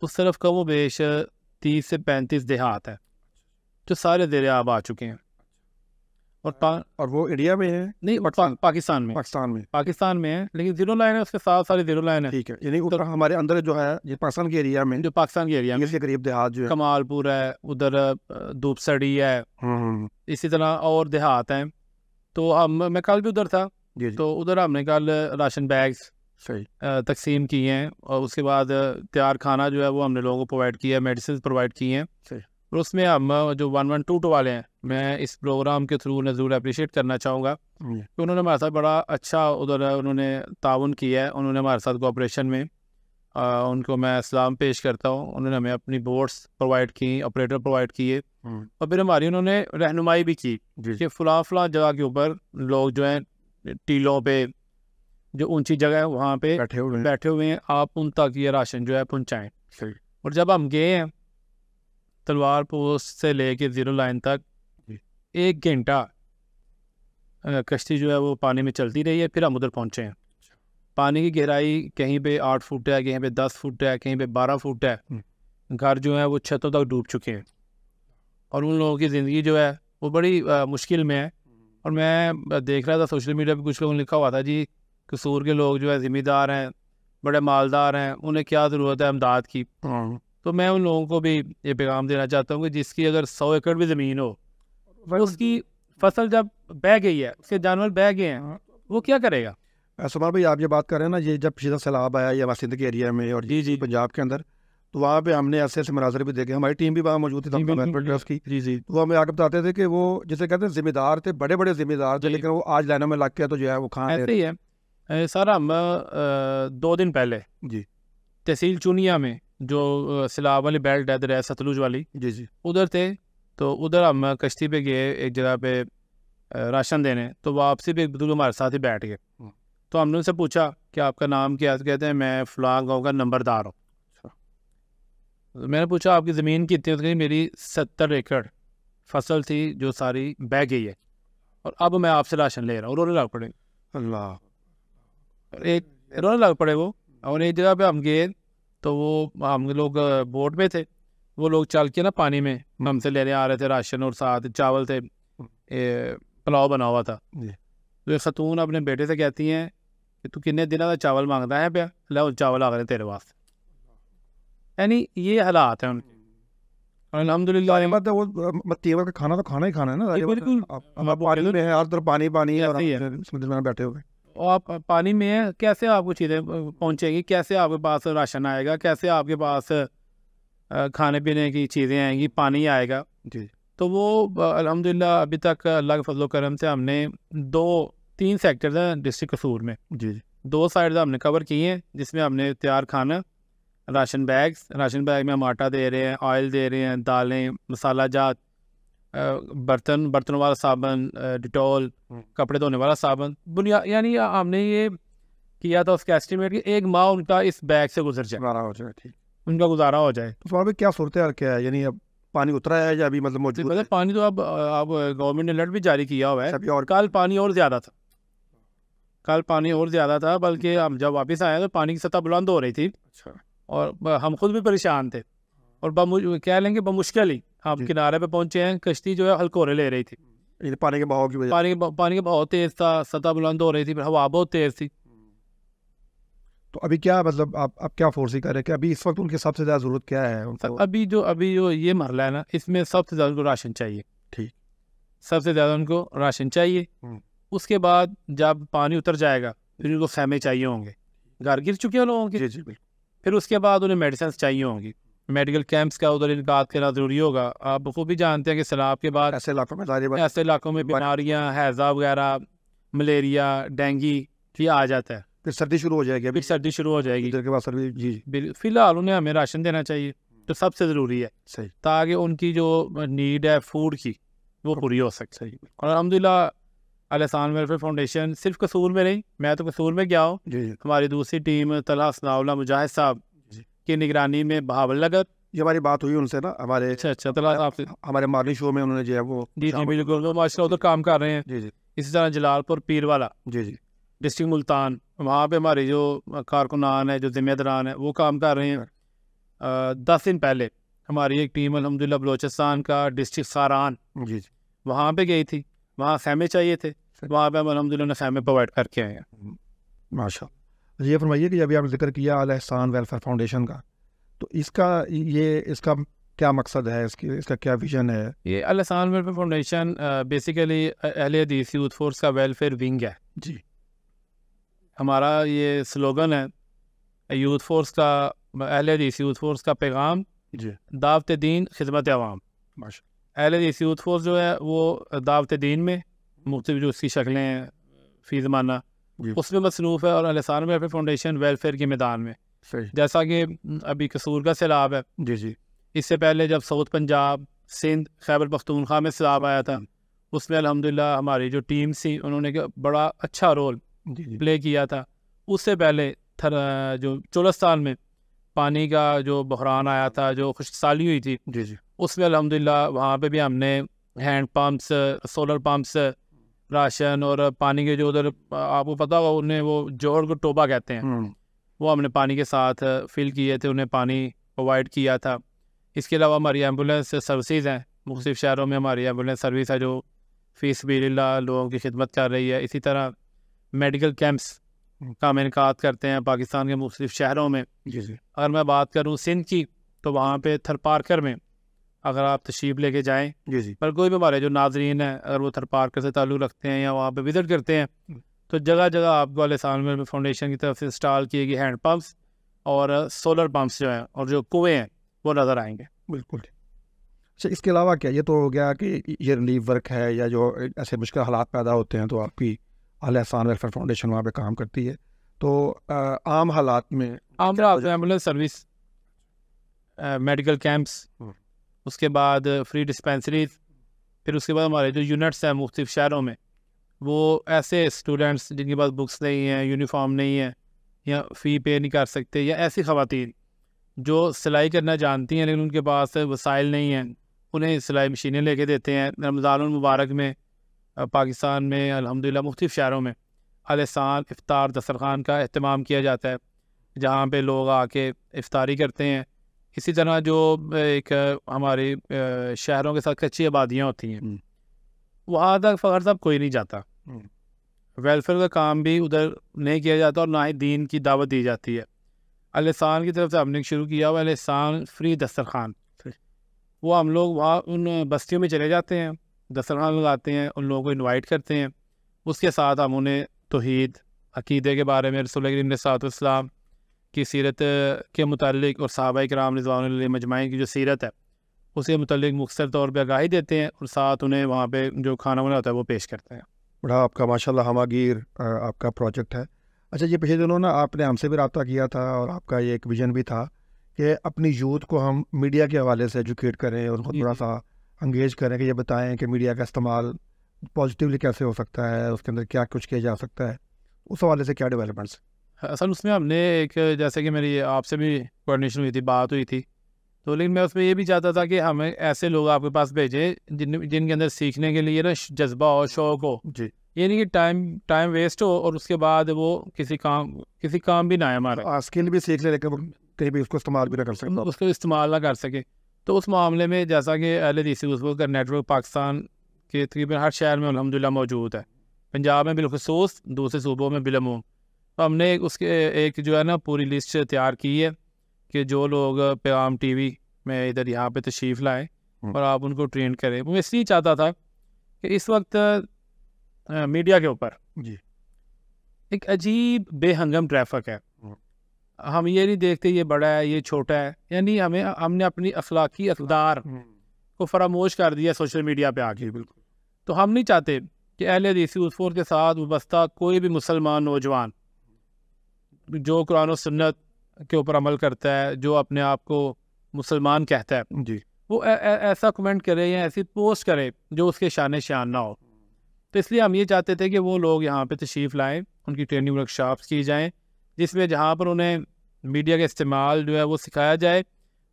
اس طرف کم و بیش 30 سے 35 دیہات ہے جو سارے زیر آب آ چکے ہیں. اور وہ انڈیا میں ہے نہیں, پاکستان میں ہے, لیکن زیرو لائن ہے اس کے ساتھ ساری زیرو لائن ہے. ٹھیک ہے, یعنی ہمارے اندر جو ہے یہ پاکستان کے ایریا میں, جو پاکستان کے ایریا میں اس کے قریب دیہات جو ہے کمال پور ہے, ادھر دھوپ سڑی ہے, اسی طرح اور دیہات ہیں. تو میں کل بھی ادھر تھا. تو ادھر ہم نے کل راشن بیگس تقسیم کیے ہیں, اور اس کے بعد تیار کھانا جو ہے وہ ہم نے لوگوں کو پرووائڈ کیا ہے, میڈیسنز پرووائڈ کی ہیں. اور اس میں ہم جو 1122 والے ہیں, میں اس پروگرام کے تھرو انہیں ضرور اپریشیٹ کرنا چاہوں گا کہ انہوں نے ہمارے ساتھ بڑا اچھا ادھر انہوں نے تعاون کیا ہے. انہوں نے ہمارے ساتھ کوآپریشن میں ان کو میں سلام پیش کرتا ہوں. انہوں نے ہمیں اپنی بوٹس پرووائڈ کی, آپریٹر پرووائڈ کیے, اور پھر ہماری انہوں نے رہنمائی بھی کی کہ فلاں جگہ کے اوپر لوگ جو ہیں ٹیلوں پہ جو اونچی جگہ ہے وہاں پہ بیٹھے ہوئے ہیں, آپ ان تک یہ راشن جو ہے پہنچائیں. اور جب ہم گئے ہیں تلوار پوسٹ سے لے کے زیرو لائن تک 1 گھنٹہ کشتی جو ہے وہ پانی میں چلتی رہی ہے, پھر ہم ادھر پہنچے ہیں. پانی کی گہرائی کہیں پہ 8 فٹ ہے, کہیں پہ 10 فٹ ہے, کہیں پہ 12 فٹ ہے. گھر جو ہیں وہ چھتوں تک ڈوب چکے ہیں, اور ان لوگوں کی زندگی جو ہے وہ بڑی مشکل میں ہے. اور میں دیکھ رہا تھا سوشل میڈیا پہ کچھ لوگوں نے لکھا ہوا تھا جی قصور کے لوگ جو ہے ذمہ دار ہیں, بڑے مالدار ہیں, انہیں کیا ضرورت ہے امداد کی. تو میں ان لوگوں کو بھی یہ پیغام دینا چاہتا ہوں کہ جس کی اگر 100 ایکڑ بھی زمین ہو, اس کی فصل جب بہہ گئی ہے, اس کے جانور بہہ گئے ہیں, وہ کیا کرے گا؟ سمار بھائی آپ یہ بات کر رہے ہیں نا, یہ جب پچھلا سیلاب آیا یا سندھ کے ایریا میں اور جی پنجاب کے اندر, تو وہاں پہ ہم نے ایسے ایسے مناظر بھی دیکھے. ہماری ٹیم بھی وہاں موجود تھی کی. تو وہ ہمیں آ کے بتاتے تھے کہ وہ جسے کہتے ہیں ذمہ دار تھے, بڑے بڑے ذمہ دار تھے, لیکن وہ آج لائنوں میں لگ کے تو جو ہے وہ کھانا ایسے ہی ہے. سر ہم 2 دن پہلے جی تحصیل چونیا میں جو سیلاب والی بیلٹ ہے دریا ستلج والی, جی ادھر تھے. تو ادھر ہم کشتی پہ گئے ایک جگہ پہ راشن دینے, تو واپسی پہ ایک بزرگ ہمارے ساتھ ہی بیٹھ گئے. تو ہم نے ان سے پوچھا کہ آپ کا نام کیا ہے؟ تو کہتے ہیں میں فلاں گاؤں کا نمبردار ہوں. میں نے پوچھا آپ کی زمین کتنی؟ تو میری 70 ایکڑ فصل تھی جو ساری بہہ گئی ہے, اور اب میں آپ سے راشن لے رہا ہوں. رونے لگ پڑے, اللہ رونے لگ پڑے وہ. اور ایک جگہ پہ ہم گئے تو وہ ہم لوگ بوٹ میں تھے, وہ لوگ چل کے نا پانی میں ہم سے لینے آ رہے تھے راشن, اور ساتھ چاول تھے, پلاؤ بنا ہوا تھا. تو ایک خاتون اپنے بیٹے سے کہتی ہیں کہ تو کتنے دنوں کا چاول مانگتا ہے پیا, لو چاول آ گئے تیرے واسطے. یعنی یہ حالات ہیں ان کے. اور الحمد للہ بات ہے, وہ تیور کا کھانا تو کھانا ہی کھانا ہے نا. بالکل پانی میں ہے, ہر طرف پانی پانی ہے, سمندر میں بیٹھے ہوئے. اور آپ پانی میں ہیں, کیسے آپ کو چیزیں پہنچیں گی, کیسے آپ کے پاس راشن آئے گا, کیسے آپ کے پاس کھانے پینے کی چیزیں آئیں گی, پانی آئے گا. جی تو وہ الحمدللہ ابھی تک اللہ کے فضل و کرم سے ہم نے 2-3 سیکٹرز ہیں ڈسٹرکٹ قصور میں, جی 2 سائڈز ہم نے کور کی ہیں, جس میں ہم نے تیار کھانا, راشن بیگ میں ہم آٹا دے رہے ہیں, آئل دے رہے ہیں, دالیں, مسالہ جات, برتنوں والا صابن, ڈیٹول, کپڑے دھونے والا صابن, یعنی ہم نے یہ کیا تھا اس کا ایسٹیمیٹ کہ 1 ماہ ان کا اس بیگ سے گزر جائے, ان کا گزارا ہو جائے. تو وہاں پہ کیا صورتحال کیا ہے, یعنی اب پانی اترا ہے یا ابھی مطلب موجود ہے؟ پانی تو اب گورنمنٹ نے الرٹ بھی جاری کیا ہوا ہے, اور کل پانی اور زیادہ تھا, بلکہ ہم جب واپس آئے تو پانی کی سطح بلند ہو رہی تھی, اور ہم خود بھی پریشان تھے, اور کہہ لیں گے بمشکل ہی ہم کنارے پہ پہنچے ہیں. کشتی جو ہے ہلکورے لے رہی تھی, پانی کے بہاؤ کی وجہ, پانی کا بہت تیز تھا, سطح بلند ہو رہی تھی, پھر ہوا بہت تیز تھی. تو ابھی کیا مطلب آپ کیا فورسی کر رہے ہیں کہ ابھی اس وقت ان کی سب سے زیادہ ضرورت کیا ہے؟ ابھی جو یہ مرحلہ ہے نا, اس میں سب سے زیادہ ان کو راشن چاہیے. ٹھیک, سب سے زیادہ ان کو راشن چاہیے. اس کے بعد جب پانی اتر جائے گا پھر ان کو خیمے چاہیے ہوں گے, گھر گر چکے ہیں لوگوں کے. جی بالکل. پھر اس کے بعد انہیں میڈیسنس چاہیے ہوں گی, میڈیکل کیمپس کا ادھر انعقاد کرنا ضروری ہوگا. آپ وہ بھی جانتے ہیں کہ سیلاب کے بعد ایسے علاقوں میں بیماریاں, ہیضہ وغیرہ, ملیریا, ڈینگی یہ آ جاتا ہے. پھر سردی شروع ہو جائے گی, جی فی الحال انہیں ہمیں راشن دینا چاہیے, تو سب سے ضروری ہے, صحیح, تاکہ ان کی جو نیڈ ہے فوڈ کی وہ پوری ہو سکے. صحیح. اور الحمدللہ الاحسان ویلفیئر فاؤنڈیشن صرف قصور میں نہیں, میں تو قصور میں گیا ہوں, ہماری دوسری ٹیم طلحہ ثناء اللہ مجاہد صاحب کی نگرانی میں بہاول نگر, یہ ہماری بات ہوئی ان سے نا, ہمارے اچھا طلحہ صاحب سے, ہمارے مارننگ شو میں انہوں نے جو ہے وہ جی بالکل وہ ماشاء اللہ ادھر کام کر رہے ہیں. اسی طرح جلال پور پیر والا ڈسٹرکٹ ملتان, وہاں پہ ہمارے جو کارکنان ہیں, جو ذمہ داران ہیں, وہ کام کر رہے ہیں. 10 دن پہلے ہماری ایک ٹیم الحمدللہ بلوچستان کا ڈسٹرکٹ ساران وہاں پہ گئی تھی, وہاں خیمے چاہیے تھے, وہاں پہ ہم الحمدللہ نے خیمے پرووائڈ کر کے آئے ہیں. ماشاء اللہ. یہ فرمائیے کہ ابھی آپ نے ذکر کیا الاحسان ویلفیئر فاؤنڈیشن کا, تو اس کا کیا مقصد ہے, اس کا کیا ویژن ہے؟ یہ الاحسان ویلفیئر فاؤنڈیشن بیسیکلی اہل حدیث یوتھ فورس کا ویلفیئر ونگ ہے. جی, ہمارا یہ سلوگن ہے یوتھ فورس کا, اہل حدیث یوتھ فورس کا پیغام, دعوت دین خدمت عوام. اہل حدیث یوتھ فورس جو ہے وہ دعوت دین میں مختلف جو اس کی شکلیں ہیں فی زمانہ اس میں مصروف ہے, اور الاحسان ویلفیئر فاؤنڈیشن ویلفیئر کے میدان میں. جیسا کہ ابھی قصور کا سیلاب ہے, اس سے پہلے جب ساؤتھ پنجاب, سندھ, خیبر پختونخوا میں سیلاب آیا تھا, اس میں الحمدللہ ہماری جو ٹیم تھی انہوں نے بڑا اچھا رول پلے کیا تھا. اس سے پہلے جو چولستان میں پانی کا جو بحران آیا تھا, جو خشک سالی ہوئی تھی, اس میں الحمدللہ وہاں پہ بھی ہم نے hand pumps, solar pumps, ration اور پانی کے جو ادھر آپ کو پتہ ہوگا انہیں وہ جوہر کو ٹوبا کہتے ہیں، وہ ہم نے پانی کے ساتھ فل کیے تھے، انہیں پانی پرووائڈ کیا تھا. اس کے علاوہ ہماری ایمبولینس سروسز ہیں، مختلف شہروں میں ہماری ایمبولینس سروس ہے جو فی سبیل اللہ لوگوں کی خدمت کر رہی ہے. اسی طرح میڈیکل کیمپس کا ہم انعقاد کرتے ہیں پاکستان کے مختلف شہروں میں. اگر میں بات کروں سندھ کی تو وہاں پہ تھر پارکر میں اگر آپ تشریف لے کے جائیں، پر کوئی بھی ہمارے جو ناظرین ہیں اگر وہ تھر پارکر سے تعلق رکھتے ہیں یا وہاں پہ وزٹ کرتے ہیں تو جگہ جگہ آپ کو احسان فاؤنڈیشن کی طرف سے انسٹال کیے گئے ہینڈ پمپس اور سولر پمپس جو ہیں اور جو کنویں ہیں وہ نظر آئیں گے. بالکل. اچھا، اس کے علاوہ کیا یہ تو ہو گیا کہ یہ ریلیف ورک ہے یا جو ایسے مشکل حالات پیدا ہوتے ہیں تو آپ کی احسان ویلفیئر فاؤنڈیشن وہاں پہ کام کرتی ہے. تو عام حالات میں ایمبولینس سروس، میڈیکل کیمپس، اس کے بعد فری ڈسپینسریز، پھر اس کے بعد ہمارے جو یونٹس ہیں مختلف شہروں میں وہ ایسے اسٹوڈنٹس جن کے پاس بکس نہیں ہیں، یونیفارم نہیں ہے یا فی پے نہیں کر سکتے، یا ایسی خواتین جو سلائی کرنا جانتی ہیں لیکن ان کے پاس وسائل نہیں ہیں، انہیں سلائی مشینیں لے کے دیتے ہیں. رمضان المبارک میں پاکستان میں الحمدللہ مختلف شہروں میں احسان افطار دسترخوان کا اہتمام کیا جاتا ہے جہاں پہ لوگ آ کے افطاری کرتے ہیں. اسی طرح جو ایک ہماری شہروں کے ساتھ کچی آبادیاں ہوتی ہیں وہاں تک فخر صاحب کوئی نہیں جاتا، ویلفیئر کا کام بھی ادھر نہیں کیا جاتا اور نہ ہی دین کی دعوت دی جاتی ہے. احسان کی طرف سے ہم نے شروع کیا ہوا احسان فری دسترخوان، وہ ہم لوگ وہاں ان بستیوں میں چلے جاتے ہیں، دسترخوان لگاتے ہیں، ان لوگوں کو انوائٹ کرتے ہیں. اس کے ساتھ ہم انہیں توحید عقیدے کے بارے میں، رسول کریم صلی اللہ علیہ وسلم کی سیرت کے متعلق اور صحابہ کرام رضوان اللہ علیہم اجمعین کی جو سیرت ہے اس کے متعلق مختصر طور پہ آگاہی دیتے ہیں اور ساتھ انہیں وہاں پہ جو کھانا وانا ہوتا ہے وہ پیش کرتے ہیں. بڑا آپ کا ماشاءاللہ ہمہ گیر آپ کا پروجیکٹ ہے. اچھا، یہ پچھلے دنوں نا آپ نے ہم سے بھی رابطہ کیا تھا اور آپ کا یہ ایک ویژن بھی تھا کہ اپنی یوتھ کو ہم میڈیا کے حوالے سے ایجوکیٹ کریں اور خود تھوڑا سا انگیج کریں کہ یہ بتائیں کہ میڈیا کا استعمال پازیٹیولی کیسے ہو سکتا ہے، اس کے اندر کیا کچھ کیا جا سکتا ہے، اس حوالے سے کیا ڈیولپمنٹس. اصل اس میں ہم نے ایک جیسے کہ میری آپ سے بھی کوآرڈینیشن ہوئی تھی، بات ہوئی تھی، تو لیکن میں اس میں یہ بھی چاہتا تھا کہ ہمیں ایسے لوگ آپ کے پاس بھیجیں جن کے اندر سیکھنے کے لیے نا جذبہ اور شوق ہو. یہ نہیں کہ ٹائم ویسٹ ہو اور اس کے بعد وہ کسی کام بھی نہ آئے ہمارا، اسکل بھی سیکھ لے لیکن کہیں بھی اس کو استعمال بھی نہ کر سکے، اس کو استعمال نہ کر سکے. تو اس معاملے میں جیسا کہ اہل حدیث اصول کا نیٹ ورک پاکستان کے تقریباً ہر شہر میں الحمدللہ موجود ہے، پنجاب میں بالخصوص، دوسرے صوبوں میں بالعموم. تو ہم نے اس کے ایک جو ہے نا پوری لسٹ تیار کی ہے کہ جو لوگ پیغام ٹی وی میں ادھر یہاں پہ تشریف لائیں اور آپ ان کو ٹرین کریں. میں اس لیے چاہتا تھا کہ اس وقت میڈیا کے اوپر ایک عجیب بے ہنگم ٹریفک ہے. ہم یہ نہیں دیکھتے یہ بڑا ہے یہ چھوٹا ہے، یعنی ہم نے اپنی اخلاقی اقدار کو فراموش کر دیا سوشل میڈیا پہ آ کے. بالکل. تو ہم نہیں چاہتے کہ اہل حدیث اصول کے ساتھ وابستہ کوئی بھی مسلمان نوجوان جو قرآن و سنت کے اوپر عمل کرتا ہے، جو اپنے آپ کو مسلمان کہتا ہے، وہ ایسا کمنٹ کرے یا ایسی پوسٹ کرے جو اس کے شان نہ ہو. تو اس لیے ہم یہ چاہتے تھے کہ وہ لوگ یہاں پہ تشریف لائیں، ان کی ٹریننگ ورک شاپس کی جائیں جس میں جہاں پر انہیں میڈیا کا استعمال جو ہے وہ سکھایا جائے،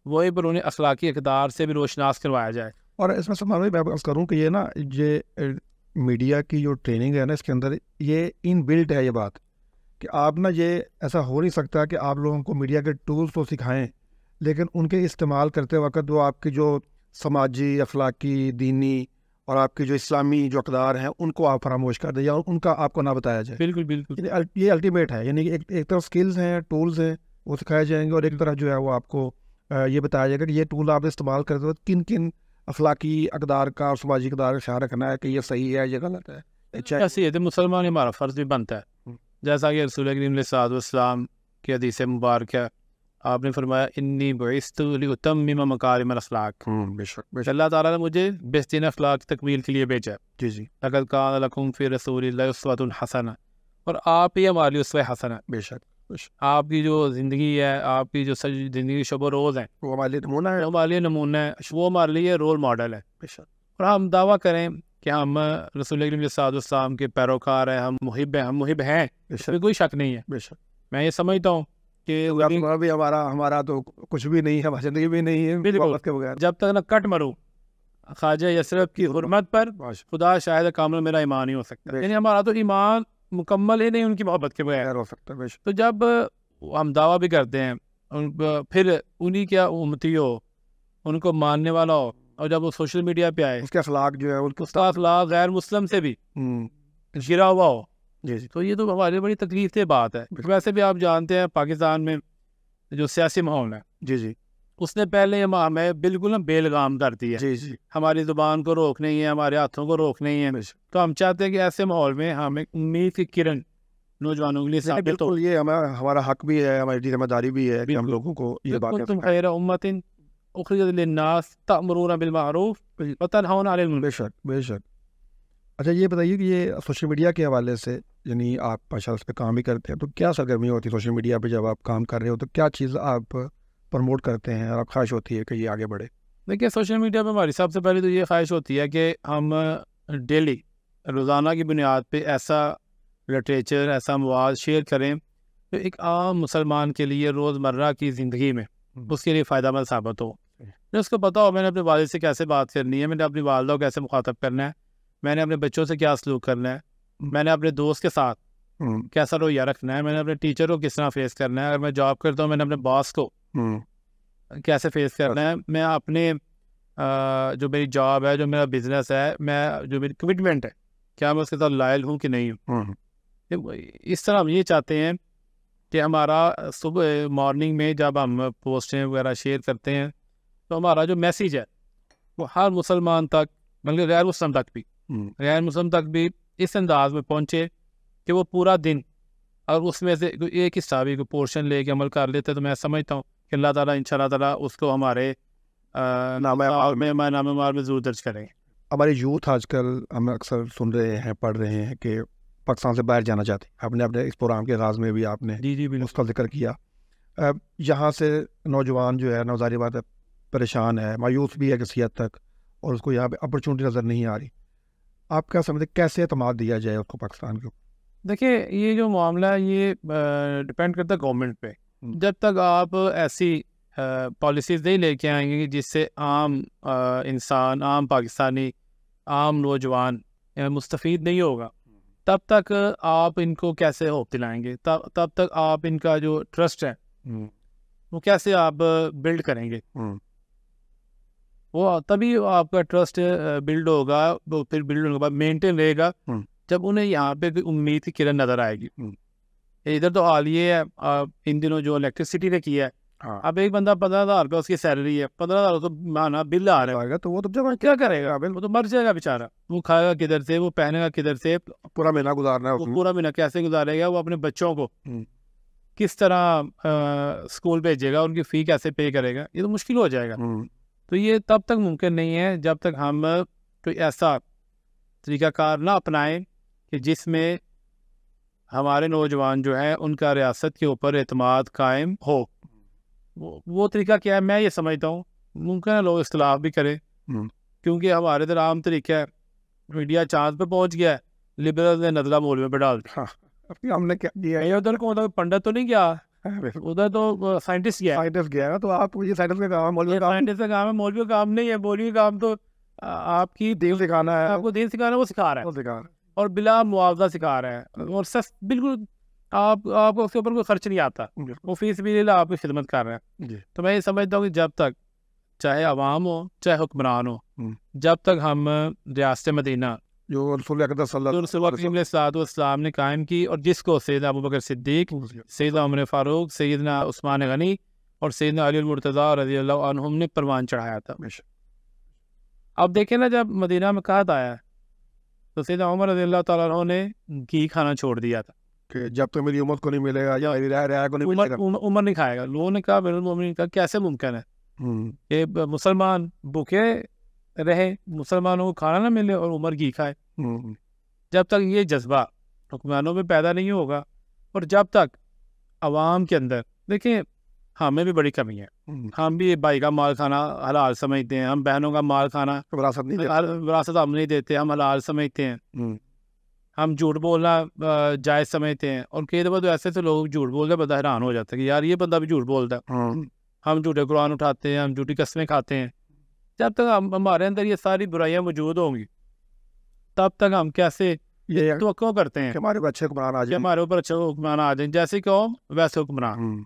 وہیں پر انہیں اخلاقی اقدار سے بھی روشناس کروایا جائے. اور اس میں سلمان بھائی میں عرض کروں کہ یہ نا یہ میڈیا کی جو ٹریننگ ہے نا اس کے اندر یہ ان بلٹ ہے یہ بات کہ آپ نا یہ ایسا ہو نہیں سکتا کہ آپ لوگوں کو میڈیا کے ٹولز تو سکھائیں لیکن ان کے استعمال کرتے وقت وہ آپ کی جو سماجی، اخلاقی، دینی اور آپ کی جو اسلامی جو اقدار ہیں ان کو آپ فراموش کر دیں یا ان کا آپ کو نہ بتایا جائے. بالکل بالکل، یہ الٹیمیٹ ہے. یعنی کہ ایک طرف سکلز ہیں، ٹولز ہیں، وہ سکھائے جائیں گے اور ایک طرف جو ہے وہ آپ کو یہ بتایا جائے گا کہ یہ ٹول آپ استعمال کرتے وقت کن کن اخلاقی اقدار کا اور سماجی اقدار کا خیال رکھنا ہے کہ یہ صحیح ہے، یہ غلط ہے. ایسی ہے مسلمان ہمارا فرض بھی بنتا ہے، جیسا کہ رسول کریم علیہ السلام کی حدیث مبارک ہے، آپ نے فرمایا انی بعثت لاتمم مکارم الاخلاق. بے شک اللہ تعالیٰ نے مجھے بہترین اخلاق کی تکمیل کے لیے بھیجا. لقد کان لکم فی رسول اللہ اسوۃ حسنہ، اور آپ ہی ہمارے لیے اسوہ حسنہ. بے شک آپ کی جو زندگی ہے، آپ کی جو زندگی شب و روز ہیں، وہ ہمارے لیے نمونہ ہے، ہمارے لیے نمونہ ہے، وہ ہمارے لیے رول ماڈل ہے. بے شک. اور ہم دعویٰ کریں کہ ہم رسول کریم علیہ السلام کے پیروکار ہیں، ہم محب ہیں، اس میں کوئی شک نہیں ہے. بے شک. میں یہ سمجھتا ہوں کہ بھی ہمارا تو کچھ بھی نہیں ہے، ہماری زندگی بھی نہیں ہے بالکل. جب تک نہ کٹ مرو خواجہ یسرب کی حرمت پر خدا شاہد کامل میرا ایمان ہی ہو سکتا ہے. یعنی ہمارا تو ایمان مکمل ہی نہیں ان کی محبت کے بغیر ہو سکتا ہے. تو جب ہم دعویٰ بھی کرتے ہیں پھر انہی کیا امتی ہو, ان کو ماننے والا ہو, اور جب وہ سوشل میڈیا پہ آئے اس کے اخلاق جو ہے اس کا اخلاق غیر مسلم سے بھی گرا ہوا ہو, جی تو یہ تو ہماری بڑی تکلیف دہ بات ہے. ویسے بھی آپ جانتے ہیں پاکستان میں جو سیاسی ماحول ہے جی اس نے پہلے ہمیں بالکل بے لگام کر دی ہے. ہماری زبان کو روک نہیں ہے, ہمارے ہاتھوں کو روک نہیں ہے. تو ہم چاہتے ہیں کہ ایسے ماحول میں ہمیں امید کی کرن نوجوانوں کے لیے ثابت ہو. یہ ہمارا حق بھی ہے, ہماری ذمہ داری بھی ہے کہ ہم لوگوں کو یہ بات کنتم خیر امۃ اخرجت للناس تأمرون بالمعروف وتنہون عن المنکر. بے شک. اچھا یہ بتائیے کہ یہ سوشل میڈیا کے حوالے سے, یعنی آپ ماشاء اللہ اس پہ کام بھی کرتے ہیں, تو کیا سرگرمی ہوتی ہے سوشل میڈیا پہ جب آپ کام کر رہے ہو, تو کیا چیز آپ پروموٹ کرتے ہیں اور آپ خواہش ہوتی ہے کہ یہ آگے بڑھے؟ دیکھیے سوشل میڈیا پہ ہماری سب سے پہلے تو یہ خواہش ہوتی ہے کہ ہم ڈیلی روزانہ کی بنیاد پہ ایسا لٹریچر, ایسا مواد شیئر کریں جو ایک عام مسلمان کے لیے روزمرہ کی زندگی میں اس کے لیے فائدہ مند ثابت ہو. اس کو پتہ ہو میں نے اپنے والد سے کیسے بات کرنی ہے, میں نے اپنی والدہ کو کیسے مخاطب کرنا ہے, میں نے اپنے بچوں سے کیا سلوک کرنا ہے, میں نے اپنے دوست کے ساتھ کیسا رویہ رکھنا ہے, میں نے اپنے ٹیچر کو کس طرح فیس کرنا ہے, اگر میں جاب کرتا ہوں میں نے اپنے باس کو کیسے فیس کرنا ہے, میں اپنے جو میری جاب ہے, جو میرا بزنس ہے, میں جو میری کمٹمنٹ ہے, کیا میں اس کے ساتھ لائل ہوں کہ نہیں ہوں. اس طرح ہم یہ چاہتے ہیں کہ ہمارا صبح مارننگ میں جب ہم پوسٹیں وغیرہ شیئر کرتے ہیں تو ہمارا جو میسیج ہے وہ ہر مسلمان تک بلکہ غیر مسلم تک بھی اس انداز میں پہنچے کہ وہ پورا دن اور اس میں سے ایک حصہ بھی کوئی پورشن لے کے عمل کر لیتے, تو میں سمجھتا ہوں کہ اللہ تعالیٰ انشاءاللہ تعالیٰ اس کو ہمارے نام اعمال میں ضرور درج کریں. ہماری یوتھ آج کل ہم اکثر سن رہے ہیں, پڑھ رہے ہیں کہ پاکستان سے باہر جانا چاہتے ہیں. آپ نے اپنے اس پروگرام کے آغاز میں بھی آپ نے اس کا ذکر کیا. یہاں سے نوجوان جو ہے, نوزاری بات ہے, پریشان ہے, مایوس بھی ہے کسی حد تک, اور اس کو یہاں پہ اپرچونٹی نظر نہیں آ رہی. آپ کیا سمجھتے کیسے اعتماد دیا جائے اس کو پاکستان کو؟ دیکھیے یہ جو معاملہ ہے یہ ڈپینڈ کرتا ہے گورنمنٹ پہ. جب تک آپ ایسی پالیسیز نہیں لے کے آئیں گے جس سے عام انسان, عام پاکستانی, عام نوجوان مستفید نہیں ہوگا, تب تک آپ ان کو کیسے ہوپ دلائیں گے, تب تک آپ ان کا جو ٹرسٹ ہے وہ کیسے آپ بلڈ کریں گے. وہ تبھی آپ کا ٹرسٹ بلڈ ہوگا, وہ پھر بلڈ ہونے کے بعد مینٹین رہے گا جب انہیں یہاں پہ امید کی کرن نظر آئے گی. ادھر تو حال یہ ہے ان دنوں جو الیکٹرسٹی نے کیا ہے, اب ایک بندہ 15,000 روپے اس کی سیلری ہے, 15,000 تو مانا بل آ رہا ہے, تو وہ تو کیا کرے گا, وہ تو مر جائے گا بیچارہ. وہ کھائے گا کدھر سے, وہ پہنے گا کدھر سے, پورا مہینہ گزارنا ہے, وہ پورا مہینہ کیسے گزارے گا, وہ اپنے بچوں کو کس طرح اسکول بھیجے گا, ان کی فی کیسے پے کرے گا, یہ تو مشکل ہو جائے گا. تو یہ تب تک ممکن نہیں ہے جب تک ہم کوئی ایسا طریقہ کار نہ اپنائیں کہ جس میں ہمارے نوجوان جو ہیں ان کا ریاست کے اوپر اعتماد قائم ہو. وہ طریقہ کیا ہے, میں یہ سمجھتا ہوں ممکن ہے لوگ اختلاف بھی کریں, کیونکہ ہمارے ادھر عام طریقہ ہے, میڈیا چاند پہ پہنچ گیا ہے, لبرل نے نزلہ مولوی پہ ڈال دیا. ہم نے کیا دیا, ادھر کو پنڈت تو نہیں گیا, ادھر تو سائنٹسٹ گیا. تو آپ یہ سائنٹسٹ کا کام ہے, سائنٹسٹ کا کام ہے, مولوی کا کام نہیں ہے. مولوی کا کام تو آپ کی دین سکھانا ہے, آپ کو دین سکھانا, وہ سکھا رہا ہے اور بلا معاوضہ سکھا رہا ہے, اور بالکل آپ کو اس کے اوپر کوئی خرچ نہیں آتا, وہ فیس بھی لے آپ کی خدمت کر رہے ہیں. تو میں یہ سمجھتا ہوں کہ جب تک چاہے عوام ہو چاہے حکمران ہو, جب تک ہم ریاست مدینہ جو رسول اقدس صلی اللہ علیہ وسلم نے قائم کی, اور جس کو سیدنا ابوبکر صدیق, سیدنا عمر فاروق, سیدنا عثمان غنی اور سیدنا علی المرتضیٰ رضی اللہ عنہم نے پروان چڑھایا تھا. اب دیکھیں نا, جب مدینہ میں قحط آیا تو سیدنا عمر رضی اللہ تعالیٰ عنہ نے گھی کھانا چھوڑ دیا تھا کہ جب تک میری امت کو نہیں ملے گا یا میری رعایا کو نہیں ملے گا, عمر نہیں کھائے گا. لوگوں نے کہا, میرے مومنین کا کیسے ممکن ہے کہ مسلمان بھوکے رہے, مسلمانوں کو کھانا نہ ملے اور عمر گھی کھائے. جب تک یہ جذبہ حکمرانوں میں پیدا نہیں ہوگا, اور جب تک عوام کے اندر, دیکھیں ہمیں بھی بڑی کمی ہے, ہم بھی بھائی کا مال کھانا حلال سمجھتے ہیں, ہم بہنوں کا مال کھانا وراثت ہم نہیں دیتے, ہم حلال سمجھتے ہیں, ہم جھوٹ بولنا جائز سمجھتے ہیں. اور کئی دفعہ تو ایسے سے لوگ جھوٹ بولتے ہیں, بندہ حیران ہو جاتا ہے کہ یار یہ بندہ بھی جھوٹ بولتا ہے. ہم جھوٹے قرآن اٹھاتے ہیں, ہم جھوٹی قسمیں کھاتے ہیں, جب تک ہمارے اندر یہ ساری برائیاں موجود ہوں گی تب تک ہم کیسے یہ توقع کرتے ہیں کہ ہمارے اوپر اچھے حکمران آ کہ جائیں. ہمارے اوپر اچھے حکمران آ جائیں, جیسے قوم ویسے حکمران.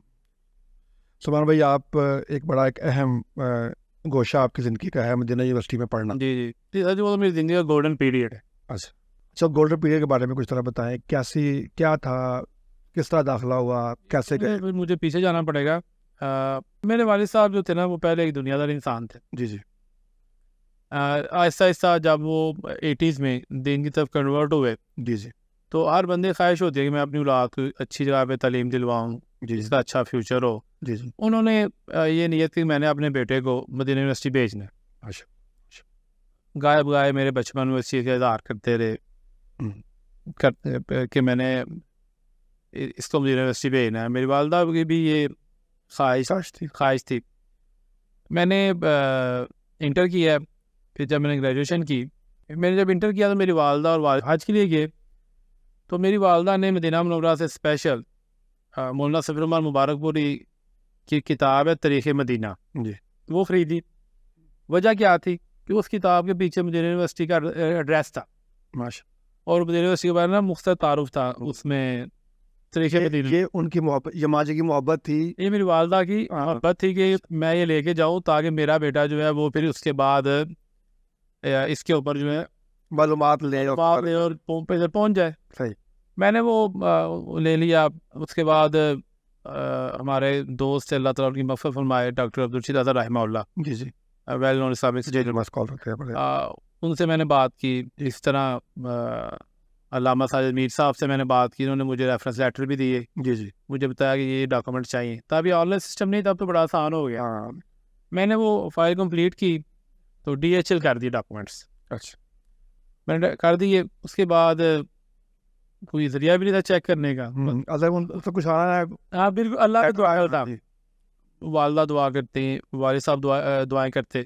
سبحان بھائی, آپ ایک بڑا ایک اہم گوشہ آپ کی زندگی کا ہے مدینہ یونیورسٹی میں پڑھنا. جی جی جی سر, وہ میری زندگی کا گولڈن پیریڈ ہے. اچھا, گولڈن پیریڈ کے بارے میں کچھ طرح بتائیں, کیا تھا, کس طرح داخلہ ہوا, کیسے گئے؟ مجھے پیچھے جانا پڑے گا. میرے والد صاحب جو تھے نا, وہ پہلے ایک دنیا دار انسان تھے. جی جی. آہستہ آہستہ جب وہ 80s میں دین کی طرف کنورٹ ہوئے, جی جی. تو ہر بندے خواہش ہوتی ہے کہ میں اپنی اولاد کو اچھی جگہ پہ تعلیم دلواؤں, جس کا اچھا فیوچر ہو. جی جی. انہوں نے یہ نیت کی میں نے اپنے بیٹے کو مدینہ یونیورسٹی بھیجنا ہے. اچھا. گائے بگائے میرے بچپن میں اس چیز کا اظہار کرتے رہے کہ میں نے اس کو مدینہ یونیورسٹی بھیجنا ہے. میری والدہ کی بھی یہ خواہش تھی. میں نے انٹر کیا, پھر جب میں نے گریجویشن کی, میں نے جب انٹر کیا تو میری والدہ اور والد حج کے لیے گئے, تو میری والدہ نے مدینہ منورہ سے اسپیشل مولانا صفی الرحمن مبارک پوری کی کتاب ہے تاریخ مدینہ, جی, وہ خریدی. وجہ کیا تھی کہ اس کتاب کے پیچھے مدینہ یونیورسٹی کا ایڈریس تھا, ماشاء, اور مدینہ یونیورسٹی کے بارے میں مختصر تعارف تھا اس میں. تاریخ مدینہ, یہ ان کی محبت, یہ ماں جی کی محبت تھی, یہ میری والدہ کی محبت تھی کہ میں یہ لے کے جاؤں تاکہ میرا بیٹا جو ہے وہ پھر اس کے بعد اس کے اوپر جو ہے معلومات لے اور پہنچ جائے. صحیح. میں نے وہ لے لیا. اس کے بعد ہمارے دوست اللہ تعالیٰ کی مغفرت فرمائے ڈاکٹر عبدالرشید اظہر رحمہ اللہ, جی جی, ویل نون اسلامک ان سے میں نے بات کی. اس طرح علامہ ساجد میر صاحب سے میں نے بات کی, انہوں نے مجھے ریفرنس لیٹر بھی دیے. جی جی. مجھے بتایا کہ یہ ڈاکومنٹ چاہیے. تب یہ آن لائن سسٹم نہیں, تب تو بڑا آسان ہو گیا. میں نے وہ فائل کمپلیٹ کی تو DHL کر دی ڈاکومنٹس. اچھا, میں نے کر دیے. اس کے بعد کوئی ذریعہ بھی نہیں تھا چیک کرنے کا. کچھ آنا ہے. ہاں بالکل, اللہ کا دعا ہوتا. والدہ دعا کرتے ہیں, والد صاحب دعائیں کرتے.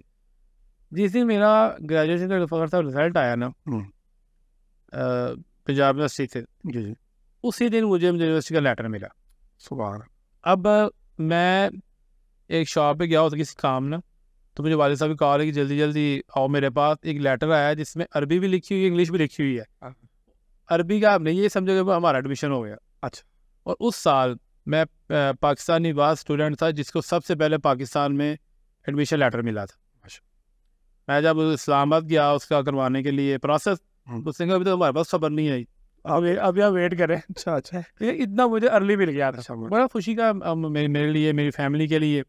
جس دن میرا گریجویشن کا فخر صاحب رزلٹ آیا نا پنجاب یونیورسٹی سے, جی جی, اسی دن مجھے یونیورسٹی کا لیٹر ملا. سبحان. اب میں ایک شاپ پہ گیا ہوتا کسی کام نا, تو مجھے والد صاحب کہا کہ جلدی جلدی آؤ, میرے پاس ایک لیٹر آیا ہے جس میں عربی بھی لکھی ہوئی ہے, انگلش بھی لکھی ہوئی ہے. عربی کا آپ نے یہ سمجھو کہ ہمارا ایڈمیشن ہو گیا. اچھا. اور اس سال میں پاکستانی باز اسٹوڈنٹ تھا جس کو سب سے پہلے پاکستان میں ایڈمیشن لیٹر ملا تھا. میں جب اسلام آباد گیا اس کا کروانے کے لیے پروسیس, اس نے کہا ابھی تو ہمارے پاس خبر نہیں آئی, اب یہاں ویٹ کریں. اچھا اچھا, اتنا مجھے ارلی مل گیا تھا. بڑا خوشی کا میرے لیے, میری فیملی کے لیے.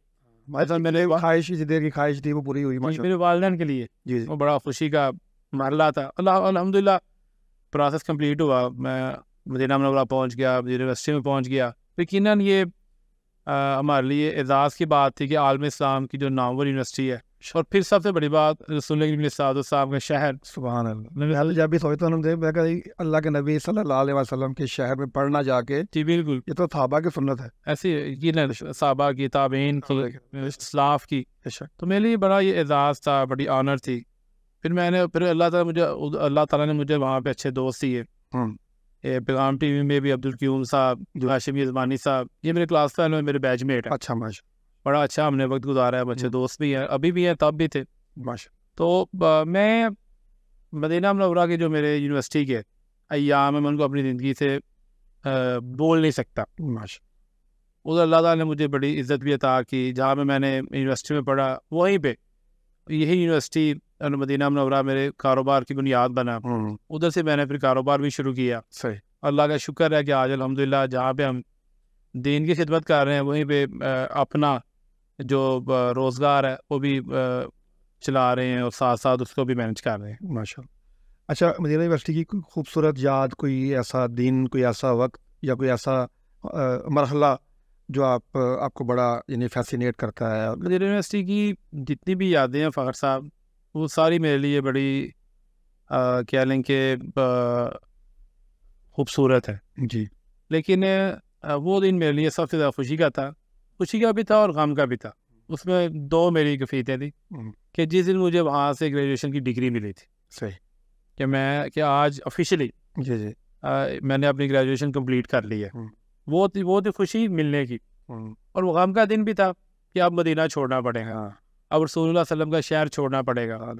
میں نے خواہش دیر کی خواہش تھی وہ پوری ہوئی میرے والدین کے لیے. جی, وہ بڑا خوشی کا مرحلہ تھا. الحمدللہ پروسیس کمپلیٹ ہوا. میں مدینہ منورہ پہنچ گیا, یونیورسٹی میں پہنچ گیا. یقیناً یہ ہمارے لیے اعزاز کی بات تھی کہ عالم اسلام کی جو نامور یونیورسٹی ہے, اور پھر سب سے بڑی بات رسول اللہ صلی اللہ علیہ وسلم کا شہر. سبحان اللہ. جب بھی سوچتا ہوں اللہ کے نبی صلی اللہ علیہ وسلم کے شہر میں پڑھنا جا کے, جی بالکل, یہ تو صحابہ کی سنت ہے. ایسی یقیناً صحابہ کی, تابعین کی, اسلاف کی. تو میرے لیے بڑا یہ اعزاز تھا, بڑی آنر تھی. پھر اللہ تعالیٰ نے مجھے وہاں پہ اچھے دوست دیے. پیغام ٹی وی میں بھی عبدالقیوم صاحب, ہاشم یزمانی صاحب, یہ میرے کلاس فیلو ہیں, میرے بیچ میٹ. اچھا ماشاء, بڑا اچھا ہم نے وقت گزارا ہے. اچھے دوست بھی ہیں, ابھی بھی ہیں, تب بھی تھے ماشاء. تو میں مدینہ منورہ کے جو میرے یونیورسٹی کے ایام میں ان کو اپنی زندگی سے بول نہیں سکتا ماشاء. ادھر اللہ تعالیٰ نے مجھے بڑی عزت بھی عطا کی. جہاں میں نے یونیورسٹی میں پڑھا, وہیں پہ یہی یونیورسٹی مدینہ منورہ میرے کاروبار کی بنیاد بنا. ادھر سے میں نے پھر کاروبار بھی شروع کیا. صحیح. اللہ کا شکر ہے کہ آج الحمدللہ جہاں پہ ہم دین کی خدمت کر رہے ہیں, وہیں پہ اپنا جو روزگار ہے وہ بھی چلا رہے ہیں, اور ساتھ ساتھ اس کو بھی مینج کر رہے ہیں ماشاء اللہ. اچھا, مدینہ یونیورسٹی کی کوئی خوبصورت یاد, کوئی ایسا دن, کوئی ایسا وقت یا کوئی ایسا مرحلہ جو آپ کو بڑا یعنی فیسینیٹ کرتا ہے؟ مدینہ یونیورسٹی کی جتنی بھی یادیں ہیں فخر صاحب, وہ ساری میرے لیے بڑی کہہ لیں کہ خوبصورت ہے. جی. لیکن وہ دن میرے لیے سب سے زیادہ خوشی کا تھا. خوشی کا بھی تھا اور غم کا بھی تھا. اس میں دو میری کفیتیں تھیں کہ جس دن مجھے وہاں سے گریجویشن کی ڈگری ملی تھی. صحیح. کہ آج آفیشیلی جی جی میں نے اپنی گریجویشن کمپلیٹ کر لی ہے. وہ تھی خوشی ملنے کی. اور وہ غم کا دن بھی تھا کہ اب مدینہ چھوڑنا پڑے گا. اب رسول اللہ صلی اللہ علیہ وسلم کا شہر چھوڑنا پڑے گا.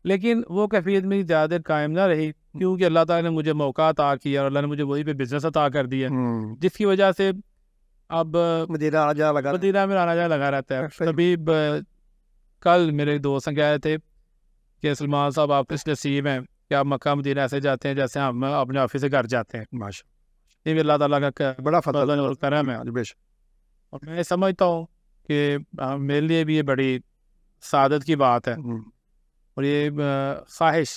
لیکن وہ کیفیت میری زیادہ دیر قائم نہ رہی, کیونکہ اللہ تعالیٰ نے مجھے موقع عطا کیا اور اللہ نے مجھے وہی پہ بزنس عطا کر دیا, جس کی وجہ سے اب مدینہ آنا جانا لگا رہتا ہے. کبھی کل میرے ایک دوست کہہ رہے تھے کہ سلمان صاحب آپ اس نصیب ہیں کہ آپ مکہ مدینہ ایسے جاتے ہیں جیسے ہم اپنے آفس سے گھر جاتے ہیں. ماشاءاللہ, یہ بھی اللہ تعالیٰ کا بڑا فضل اور کرم ہے. اور میں سمجھتا ہوں کہ میرے لیے بھی یہ بڑی سعادت کی بات ہے, اور یہ خواہش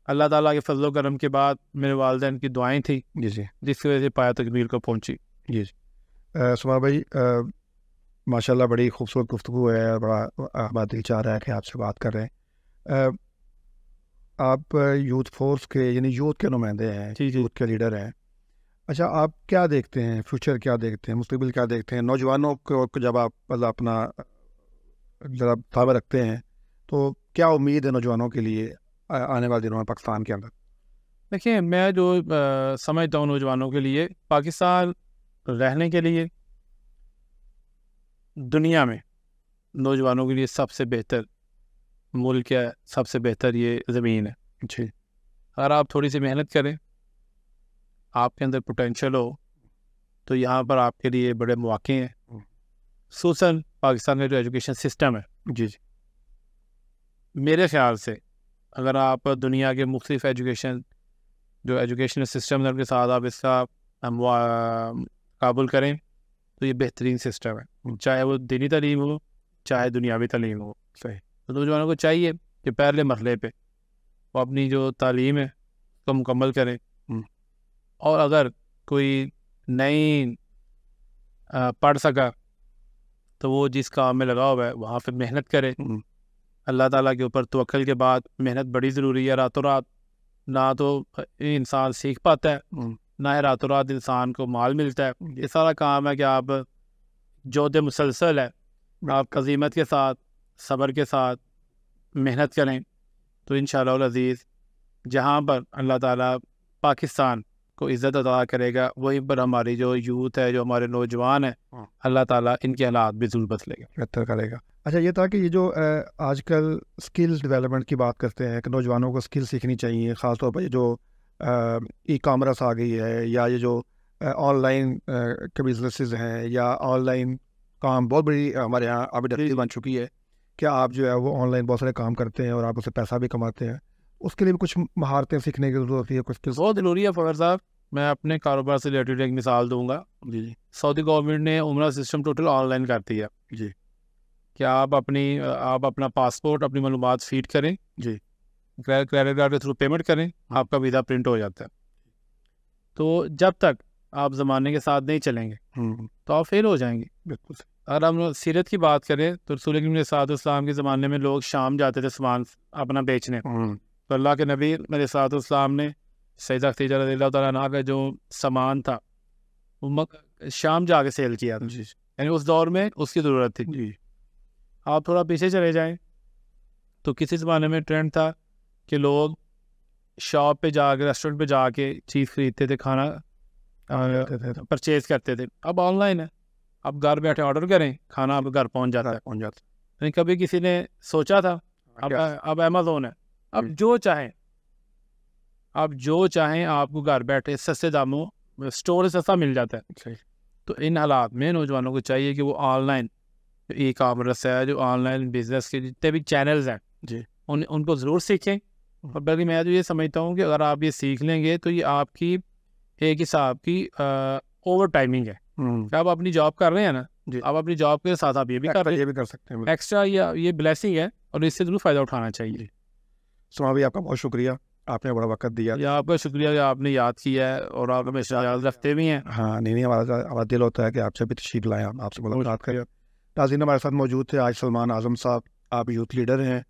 اللہ تعالیٰ کے فضل و کرم کے بعد میرے والدین کی دعائیں تھیں جس کی وجہ سے پایا تکمیل کو پہنچی. سلمان بھائی ماشاءاللہ بڑی خوبصورت گفتگو ہے, بڑا ہمارا دل چاہ رہا ہے کہ آپ سے بات کر رہے ہیں. آپ یوتھ فورس کے یعنی یوتھ کے نمائندے ہیں, یوتھ کے لیڈر ہیں. اچھا, آپ کیا دیکھتے ہیں, فیوچر کیا دیکھتے ہیں, مستقبل کیا دیکھتے ہیں نوجوانوں کو جب آپ اپنا ذرا تعبیر رکھتے ہیں تو کیا امید ہے نوجوانوں کے لیے آنے والے دنوں میں پاکستان کے اندر؟ دیکھیں, میں جو سمجھتا ہوں نوجوانوں کے لیے, پاکستان رہنے کے لیے دنیا میں نوجوانوں کے لیے سب سے بہتر ملک ہے, سب سے بہتر یہ زمین ہے. جی, اگر آپ تھوڑی سی محنت کریں, آپ کے اندر پوٹینشیل ہو, تو یہاں پر آپ کے لیے بڑے مواقع ہیں. خصوصاً پاکستان کا جو ایجوکیشن سسٹم ہے, جی میرے خیال سے اگر آپ دنیا کے مختلف ایجوکیشن سسٹم کے ساتھ آپ اس کا قابل کریں تو یہ بہترین سسٹم ہے, چاہے وہ دینی تعلیم ہو چاہے دنیاوی تعلیم ہو. صحیح. تو نوجوانوں کو چاہیے کہ پہلے مرحلے پہ وہ اپنی جو تعلیم ہے اس کو مکمل کریں, اور اگر کوئی نہیں پڑھ سکا تو وہ جس کام میں لگا ہوا ہے وہاں پہ محنت کرے. اللہ تعالیٰ کے اوپر توکل کے بعد محنت بڑی ضروری ہے. راتوں رات نہ تو انسان سیکھ پاتا ہے, نہ ہی راتوں رات انسان کو مال ملتا ہے. یہ سارا کام ہے کہ آپ جہد مسلسل ہے, آپ عزیمت کے ساتھ صبر کے ساتھ محنت کریں تو انشاءاللہ العزیز جہاں پر اللہ تعالیٰ پاکستان کو عزت عطا کرے گا وہیں پر ہماری جو یوتھ ہے, جو ہمارے نوجوان ہیں, اللہ تعالیٰ ان کے حالات بھی ضرور بدلے گا, بہتر کرے گا. اچھا, یہ تھا کہ یہ جو آج کل اسکل ڈیولپمنٹ کی بات کرتے ہیں کہ نوجوانوں کو اسکل سیکھنی چاہیے, خاص طور پر یہ جو ای کامرس آ گئی ہے یا یہ جو آن لائن کے بزنسز ہیں یا آن لائن کام بہت بڑی ہمارے یہاں ابھی بن چکی ہے کہ آپ جو ہے وہ آن لائن بہت سارے کام کرتے ہیں اور آپ اسے پیسہ بھی کماتے ہیں. اس کے لیے بھی کچھ مہارتیں سیکھنے کی ضرورت ہے, کچھ بہت ضروری ہے. فخر صاحب, میں اپنے کاروبار سے ریلیٹڈ ایک مثال دوں گا. جی, سعودی گورنمنٹ نے عمرہ سسٹم ٹوٹل آن لائن کر دیا. جی, کہ آپ اپنا پاسپورٹ اپنی معلومات فیڈ کریں, جی, کریڈٹ کارڈ کے تھرو پیمنٹ کریں, آپ کا ویزا پرنٹ ہو جاتا ہے. تو جب تک آپ زمانے کے ساتھ نہیں چلیں گے تو آپ فیل ہو جائیں گے. بالکل. اگر ہم سیرت کی بات کریں تو رسول اکرم صلی اللہ علیہ وسلم کے زمانے میں لوگ شام جاتے تھے سامان اپنا بیچنے, تو اللہ کے نبی علیہ الصلوۃ والسلام نے سیدہ خدیجہ رضی اللہ تعالیٰ عنہا کا جو سامان تھا وہ شام جا کے سیل کیا تھا. یعنی اس دور میں اس کی ضرورت تھی. جی, آپ تھوڑا پیچھے چلے جائیں تو کسی زمانے میں ٹرینڈ تھا کہ لوگ شاپ پہ جا کے, ریسٹورنٹ پہ جا کے چیز خریدتے تھے, کھانا پرچیز کرتے تھے. اب آن لائن ہے, آپ گھر بیٹھے آرڈر کریں, کھانا آپ گھر پہنچ جاتا ہے. یعنی کبھی کسی نے سوچا تھا, اب امیزون ہے, اب جو چاہیں آپ کو گھر بیٹھے سستے داموں اسٹور سے سستا مل جاتا ہے. تو ان حالات میں نوجوانوں کو چاہیے کہ وہ آن لائن ای کامرس ہے, جو آن لائن بزنس کے جتنے بھی چینلز ہیں, جی, ان کو ضرور سیکھیں. اور بلکہ میں تو یہ سمجھتا ہوں کہ اگر آپ یہ سیکھ لیں گے تو یہ آپ کی ایک حساب کی اوور ٹائمنگ ہے. کہ آپ اپنی جاب کر رہے ہیں نا, آپ اپنی جاب کے ساتھ آپ یہ بھی کر سکتے ہیں. ایکسٹرا یہ بلیسنگ ہے اور اس سے ضرور فائدہ اٹھانا چاہیے. سلمان بھائی, آپ کا بہت شکریہ, آپ نے بڑا وقت دیا. آپ کا شکریہ کہ آپ نے یاد کیا ہے اور آپ ہمیشہ یاد رکھتے بھی ہیں. ہاں, نہیں, ہمارا دل ہوتا ہے کہ آپ سے بھی تشریف لائیں, آپ سے ملاقات کریں. ناظرین, ہمارے ساتھ موجود تھے آج سلمان اعظم صاحب. آپ یوتھ لیڈر ہیں,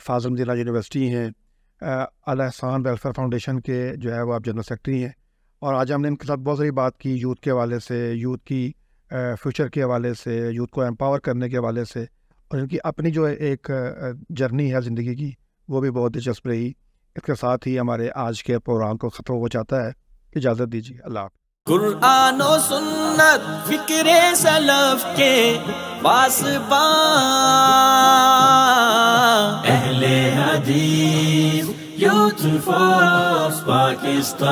فاضل مدینہ یونیورسٹی ہیں, الاحسان ویلفیئر فاؤنڈیشن کے جو ہے وہ آپ جنرل سیکرٹری ہیں. اور آج ہم نے ان کے ساتھ بہت ساری بات کی یوتھ کے حوالے سے, یوتھ کی فیوچر کے حوالے سے, یوتھ کو ایمپاور کرنے کے حوالے سے, اور ان کی اپنی جو ایک جرنی ہے زندگی کی وہ بھی بہت دلچسپ رہی. اس کے ساتھ ہی ہمارے آج کے پروگرام کو ختم ہو جاتا ہے. اجازت دیجیے, اللہ حافظ. قرآن و سنت فکر سلف کے پاسبان اہل حدیث یوتھ فورس پاکستان.